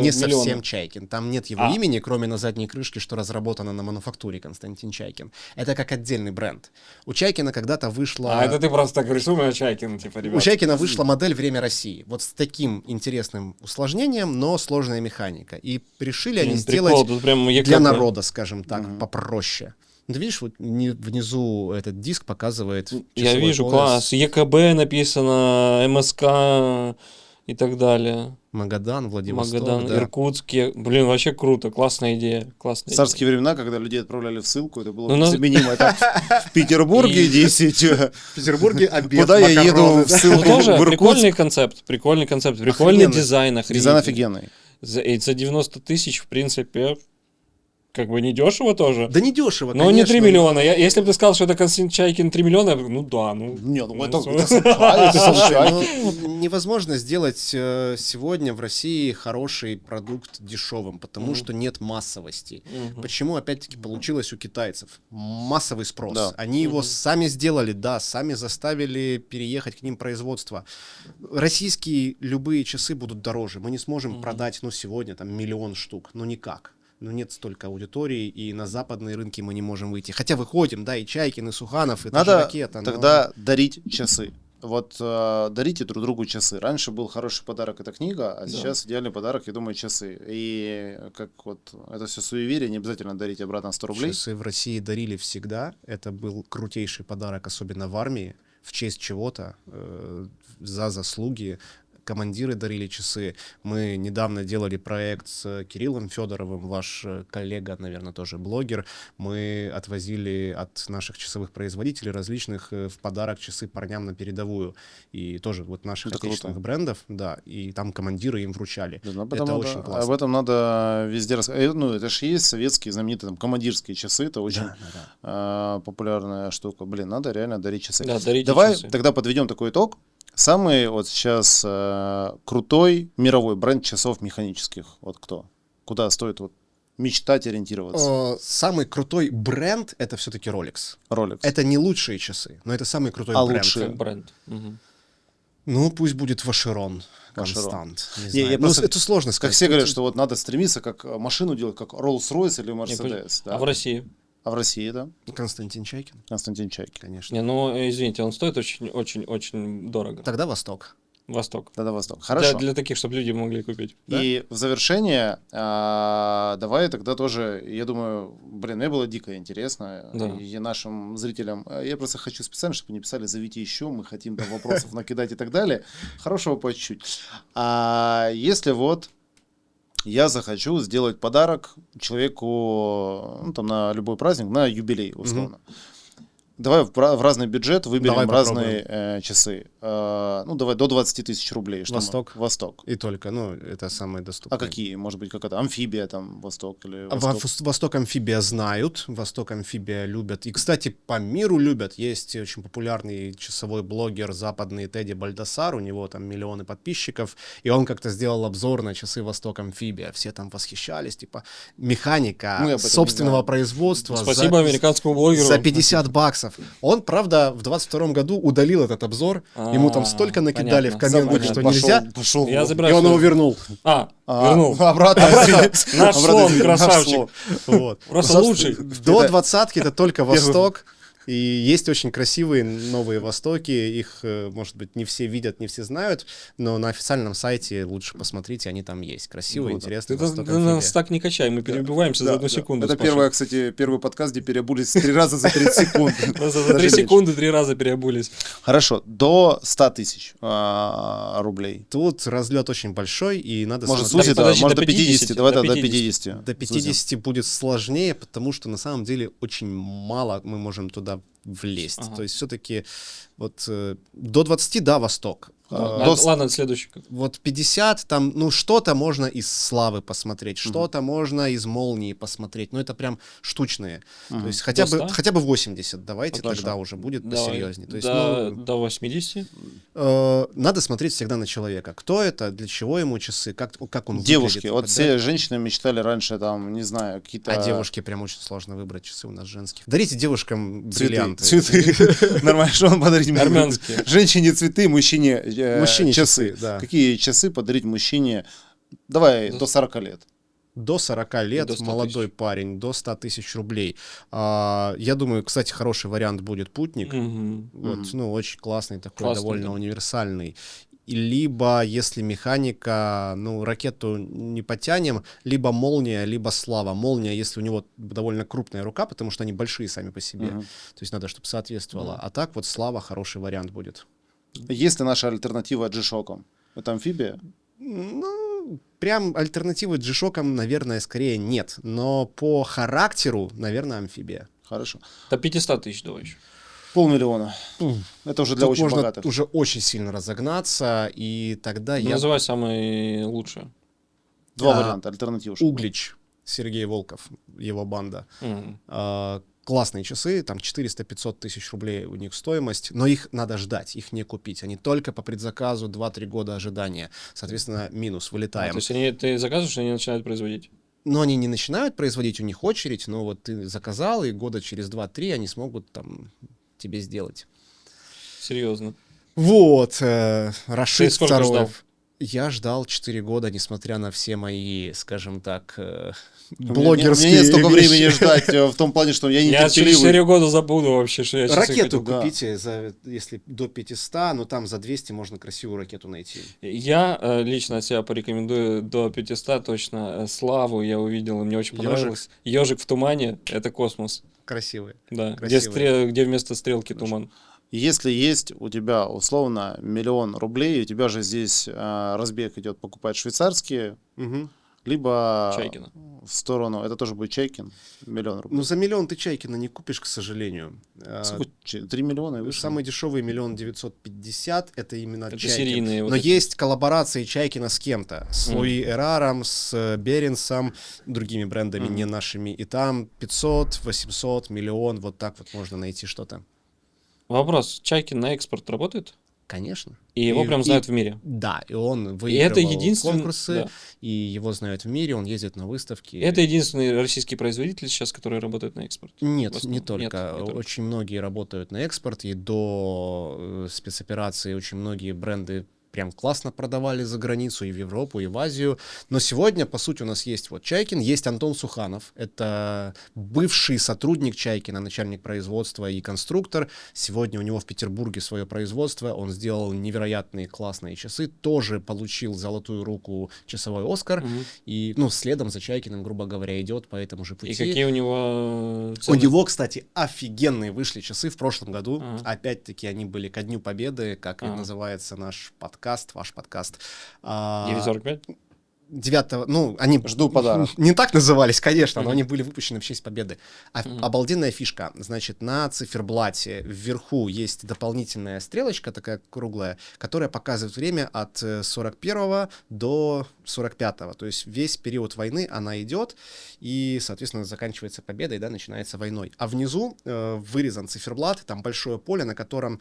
не совсем миллиона. Чайкин. Там нет его А. имени, кроме на задней крышке, что разработано на мануфактуре Константин Чайкин. Это как отдельный бренд. У Чайкина когда-то вышла... А это ты просто так говоришь, у меня Чайкин, типа, У ребят. Чайкина вышла модель «Время России». Вот с таким интересным усложнением, но сложная механика. И решили они Прикол, сделать тут прям для ЕКП. народа, скажем так, попроще. Ты видишь, вот внизу этот диск показывает Я часовой вижу, пояс. класс. ЕКБ написано, МСК и так далее. Магадан, Владивосток. Магадан, да. Иркутск. Блин, вообще круто, классная идея. В Классная царские времена, когда людей отправляли в ссылку, это было Ну, нас- заменимо. Так, в Петербурге И- 10. В Петербурге обед, Куда я еду макароны, в да. ссылку? идея. Ну, тоже в прикольный концепт, прикольный Охрененный. дизайн. Дизайн охренительный. офигенный. И за 90 тысяч, в принципе, как бы не дешево тоже. Да не дешево, Но не 3 конечно. миллиона. Если бы ты сказал, что это Константин Чайкин 3 миллиона, я бы говорю, ну да, ну. Не, ну это Ну, это Самчай, это Самчай. Ну, невозможно сделать сегодня в России хороший продукт дешевым, потому что нет массовости. Почему, опять-таки, получилось у китайцев? Массовый спрос. Да. Они его сами сделали, да, сами заставили переехать к ним производство. Российские любые часы будут дороже. Мы не сможем продать, ну, сегодня там 1 миллион штук. Ну, никак. Ну, нет столько аудитории, и на западные рынки мы не можем выйти. Хотя выходим, да, и Чайкин, и Суханов, и та же Надо ракета. но- тогда дарить часы. Вот дарите друг другу часы. Раньше был хороший подарок — это книга, а сейчас идеальный подарок, я думаю, часы. И как вот это все суеверие, не обязательно дарить обратно 100 рублей. Часы в России дарили всегда. Это был крутейший подарок, особенно в армии, в честь чего-то, за заслуги. Командиры дарили часы. Мы недавно делали проект с Кириллом Федоровым, ваш коллега, наверное, тоже блогер. Мы отвозили от наших часовых производителей различных в подарок часы парням на передовую. И тоже вот наших Это отечественных круто. брендов, да, и там командиры им вручали. Да, ну, Это потому очень об классно. этом надо везде рассказать. Ну, это же есть советские знаменитые там командирские часы, это очень популярная штука. Блин, надо реально дарить часы. Да, дарите Давай часы. тогда подведем такой итог. Самый вот сейчас крутой мировой бренд часов механических. Вот кто? Куда стоит вот мечтать, ориентироваться? Самый крутой бренд — это все-таки Rolex. Rolex. Это не лучшие часы, но это самый крутой А бренд. лучшие? Бренд. Мгм. Ну, пусть будет Vacheron. Vacheron. Констант. Не Не, знаю. я Ну, просто- это сложно Как сказать. все говорят, что вот надо стремиться, как машину делать, как Rolls-Royce или Mercedes. Да? А в России? А в России, да? Константин Чайкин, Константин Чайкин. конечно. Не, ну, извините, он стоит очень-очень-очень дорого. Тогда Восток. Восток. Тогда Восток. Хорошо. Для таких, чтобы люди могли купить. И в завершение давай тогда тоже, я думаю, блин, мне было дико интересно, Да. и нашим зрителям, я просто хочу специально, чтобы не писали, зовите еще, мы хотим там вопросов накидать и так далее, хорошего по чуть-чуть. А если вот я захочу сделать подарок человеку, ну, там, на любой праздник, на юбилей, условно. Давай в разный бюджет выберем Давай разные часы. Ну, давай до 20 тысяч рублей. Что Восток. Восток. И только, ну, это самое доступное. А какие? Может быть, какая-то амфибия там, Восток или А Восток? Восток Амфибия знают, Восток Амфибия любят. И, кстати, по миру любят. Есть очень популярный часовой блогер западный Тедди Бальдасар, у него там миллионы подписчиков, и он как-то сделал обзор на часы Восток Амфибия. Все там восхищались, типа, механика Мы об этом не собственного знаем. производства. Спасибо американскому блогеру. За 50 баксов. Он, правда, в 22 году удалил этот обзор. Ему там столько накидали в понятно. комментах, что Понятно. нельзя. Пошел. Я И забираю. он его свой- вернул. Вернул. Обратно. Наш слон, красавчик. Вот. Просто Собственно, лучший. До двадцатки это только Восток. И есть очень красивые новые Востоки, их, может быть, не все видят, не все знают, но на официальном сайте лучше посмотрите, они там есть. Красивые, Вот. интересные. Ты Восток нас амфибия. так не качай, мы перебиваемся за одну секунду. Это с Пашей. первый подкаст, где переобулись 3 раза за 30 секунд. Просто за 3 Даже меньше. секунды 3 раза переобулись. Хорошо, до 100 тысяч рублей. Тут разлет очень большой, и надо Может, смотреть. слушай, подожди, может, до до 50. 50, Давай до до 50. 50. До 50 будет сложнее, потому что на самом деле очень мало мы можем туда влезть. Ага. То есть все-таки вот до 20, да, Восток. Ладно, следующий. Вот 50, там, ну, что-то можно из Славы посмотреть, что-то можно из Молнии посмотреть, но это прям штучные. То есть хотя До бы, 100? хотя бы 80 давайте, Хорошо. тогда уже будет Давай. посерьезнее. То есть, До 80. надо смотреть всегда на человека. Кто это, для чего ему часы, как он Девушки, выглядит. вот Да. все женщины мечтали раньше, там, не знаю, какие-то... А девушки прям очень сложно выбрать часы у нас женских. Дарите девушкам Цветы. бриллианты. Цветы. Нормально, что он подарить может? Армянские. Женщине цветы, мужчине Мужчине часы. да. Какие часы подарить мужчине? Давай, до 40 лет. До 40 лет, До 100 молодой тысяч. парень, до 100 тысяч рублей. Я думаю, кстати, хороший вариант будет путник. Мгм. Вот, ну, очень классный такой, Классный, довольно да. универсальный. И либо, если механика, ну, ракету не потянем, либо молния, либо слава. Молния, если у него довольно крупная рука, потому что они большие сами по себе. То есть надо, чтобы соответствовало. А так вот слава хороший вариант будет. Есть ли наша альтернатива G-Shock? Это амфибия? Ну, прям альтернативы G-Shock'ам, наверное, скорее нет. Но по характеру, наверное, амфибия. Хорошо. До 500 тысяч давай еще. 500 000. Это уже для Тут очень можно богатых. уже очень сильно разогнаться, и тогда я... Называй самые лучшие. Два А, варианта, альтернативы. Углич, Сергей Волков, его банда. Мгм. Классные часы, там 400-500 тысяч рублей у них стоимость, но их надо ждать, их не купить. Они только по предзаказу 2-3 года ожидания. Соответственно, минус, То вылетаем. есть ты заказываешь, они начинают производить. Но они не начинают производить, у них очередь, но вот ты заказал, и года через 2-3 они смогут там тебе сделать. Серьезно. Вот, Ты Рашид сколько второй. ждал? Я ждал 4 года, несмотря на все мои, скажем так, У меня блогерские нет столько вещи. времени ждать, в том плане, что я не Я через терпеливый. 4 года забуду вообще, что я часы Ракету хотел. купите, если до 500, но там за 200 можно красивую ракету найти. Я лично от себя порекомендую до 500 точно. Славу я увидел, и мне очень Ёжик. понравилось. Ежик в тумане — это космос. Красивые. Да, Красивые. где вместо стрелки туман. Если есть у тебя условно 1 000 000 рублей, у тебя же здесь разбег идет покупать швейцарские, Мгм. либо Чайкина. в сторону, это тоже будет Чайкин, 1 000 000 рублей. Ну, за миллион ты Чайкина не купишь, к сожалению. 3 миллиона и выше. Самый дешевый 1 950 000, это именно Это Чайкин. серийные вот Но эти. есть коллаборации Чайкина с кем-то. С Луи Эраром, с Беренсом, другими брендами, не нашими. И там 500, 800, миллион, вот так вот можно найти что-то. Вопрос. Чайкин на экспорт работает? Конечно. И его прям знают в мире? Да, и он это выигрывал единственный- конкурсы, да. и его знают в мире, он ездит на выставки. Это единственный российский производитель сейчас, который работает на экспорт? Нет, В основном? не только. Нет, не только. Очень многие работают на экспорт, и до спецоперации очень многие бренды прям классно продавали за границу, и в Европу, и в Азию. Но сегодня, по сути, у нас есть вот Чайкин, есть Антон Суханов. Это бывший сотрудник Чайкина, начальник производства и конструктор. Сегодня у него в Петербурге свое производство. Он сделал невероятные классные часы. Тоже получил золотую руку часовой Оскар. И, ну, следом за Чайкиным, грубо говоря, идет по этому же пути. И какие у него У цены? него, кстати, офигенные вышли часы в прошлом году. Ага. Опять-таки они были ко Дню Победы, как и Ага. называется наш подкаст, ваш подкаст. 945? 9, ну, они Жду подарок. не так назывались, конечно, но они были выпущены в честь победы. Обалденная фишка. Значит, на циферблате вверху есть дополнительная стрелочка, такая круглая, которая показывает время от 41 до 45. То есть весь период войны она идет, и, соответственно, заканчивается победой, да, начинается войной. А внизу вырезан циферблат, там большое поле, на котором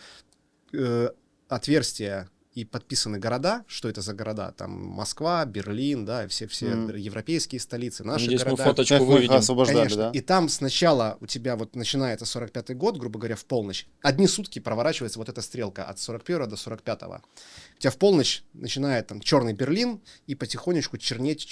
отверстие и подписаны города. Что это за города? Там Москва, Берлин, да, все европейские столицы, наши Надеюсь, мы города. фоточку Как мы их выведем. освобождали, Конечно. да? И там сначала у тебя вот начинается 45-й год, грубо говоря, в полночь. Одни сутки проворачивается вот эта стрелка от 41 до 45-го. У тебя в полночь начинает там черный Берлин и потихонечку чернеть,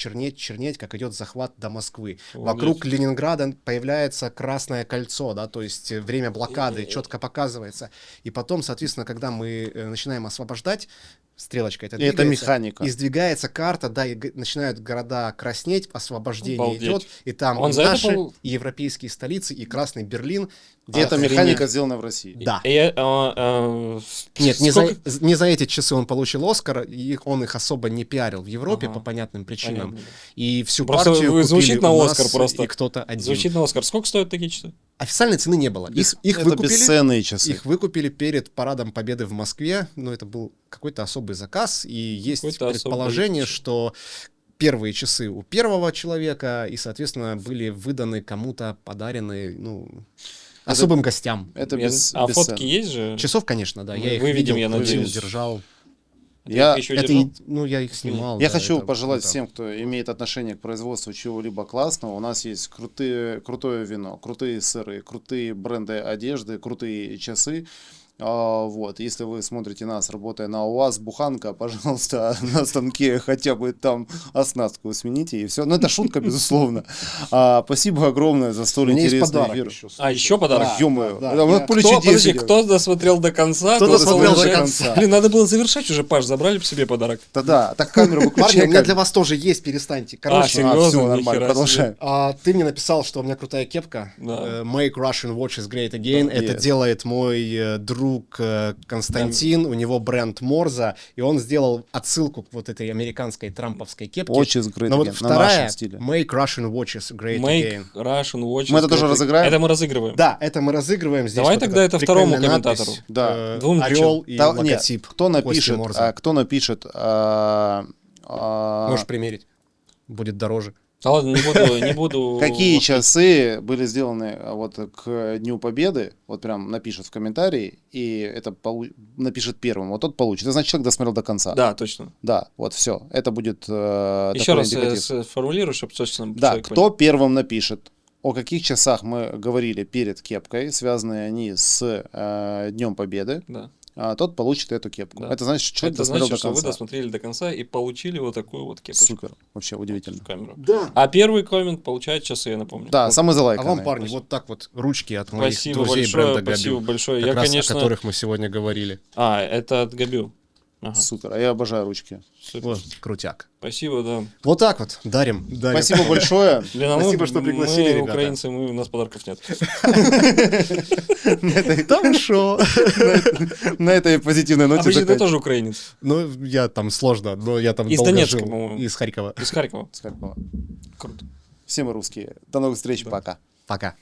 как идет захват до Москвы. Вокруг Ленинграда появляется Красное кольцо, да, то есть время блокады четко показывается. И потом, соответственно, когда мы начинаем освобождать, стрелочка это И это двигается, механика. и сдвигается карта, да, и начинают города краснеть, освобождение Обалдеть. идет, и там Он и за это наши, был- и европейские столицы, и Красный Берлин. И эта Охренеть. механика сделана в России. Да. Нет, не за эти часы он получил Оскар, и он их особо не пиарил в Европе Ага. по понятным причинам. Понятно. И всю Просто партию купили звучит на у нас, Оскар просто. и кто-то один. Звучит на Оскар. Сколько стоят такие часы? Официальной цены не было. Их Это выкупили. бесценные часы. Их выкупили перед парадом Победы в Москве, но это был какой-то особый заказ, и есть Какой-то предположение, особый- что первые часы у первого человека, и, соответственно, были выданы кому-то, подарены, особым гостям. Это А бесценно. фотки есть же? Часов, конечно, да, Мы я их выведем, видел, я крутил, надеюсь. держал. Я- Ты еще Это держал? я их снимал. Я да, хочу это пожелать круто. всем, кто имеет отношение к производству чего-либо классного. У нас есть крутое вино, крутые сыры, крутые бренды одежды, крутые часы. Вот, если вы смотрите нас, работая на УАЗ, буханка, пожалуйста, на станке хотя бы там оснастку смените, и все. Ну, это шутка, безусловно. Спасибо огромное за столь У меня есть интересный подарок эфир. еще. А, еще подарок? Да. Ё-моё, да, да, я- мы поле Кто, чудес подожди, идем. кто досмотрел до конца? Кто досмотрел до завершает? конца? Блин, надо было завершать уже, Паш, забрали бы себе подарок. Да, так камеру Парни, выключай. у меня для вас тоже есть, перестаньте. Короче, серьезно? Все, Нихера нормально, себе. продолжаем. ты мне написал, что у меня крутая кепка. Да. Make Russian Watches Great Again. Это Yes. делает мой друг Константин. У него бренд Морза. И он сделал отсылку к вот этой американской трамповской кепке. Watches Great Но вот Again, на вторая нашем стиле. Make Russian Watches Great Make Again. Russian Watches. Мы это тоже Great- разыграем? Это мы разыгрываем. Да, это мы разыгрываем. Здесь Давай вот тогда эта это второму прикольная комментатору. надпись. Да. Двум Орел и Нет, логотип. кто Кости напишет, Морза. Можешь примерить. Будет дороже. Да ладно, не буду. какие часы были сделаны вот к Дню Победы, вот прям напишет в комментарии, и это напишет первым, вот тот получит. Это значит, человек досмотрел до конца. Да, точно. Да, вот все. Это будет Еще такой раз индикатив. сформулирую, чтобы точно Да, человек кто первым напишет, о каких часах мы говорили перед кепкой, связаны они с Днем Победы, понял. тот получит эту кепку. Да. Это значит, что человек Это досмотрел значит, до что вы конца. досмотрели до конца и получили вот такую вот кепочку Супер, вообще удивительно. в камеру. Да. А первый коммент получает часы, я напомню. Да, Вот. самый А залайканный. вам, парни, вот так вот ручки от моих Спасибо друзей большое, бренда спасибо Габю. большое. Как Я, раз конечно... о которых мы сегодня говорили. Это от Габю. Ага, Супер, а я обожаю ручки. супер. Вот, крутяк. Спасибо, да. Вот так вот, дарим. Спасибо большое. Блин, а Спасибо, что пригласили, мы ребята. украинцы, у нас подарков нет. Там шо. На этой позитивной А ноте ты заканчиваем. тоже украинец. Ну, я там сложно, но я там Из долго Донецка, жил. по-моему. Из Харькова. Из Харькова. Скакова. Круто. Все мы русские. До новых встреч, пока. Пока.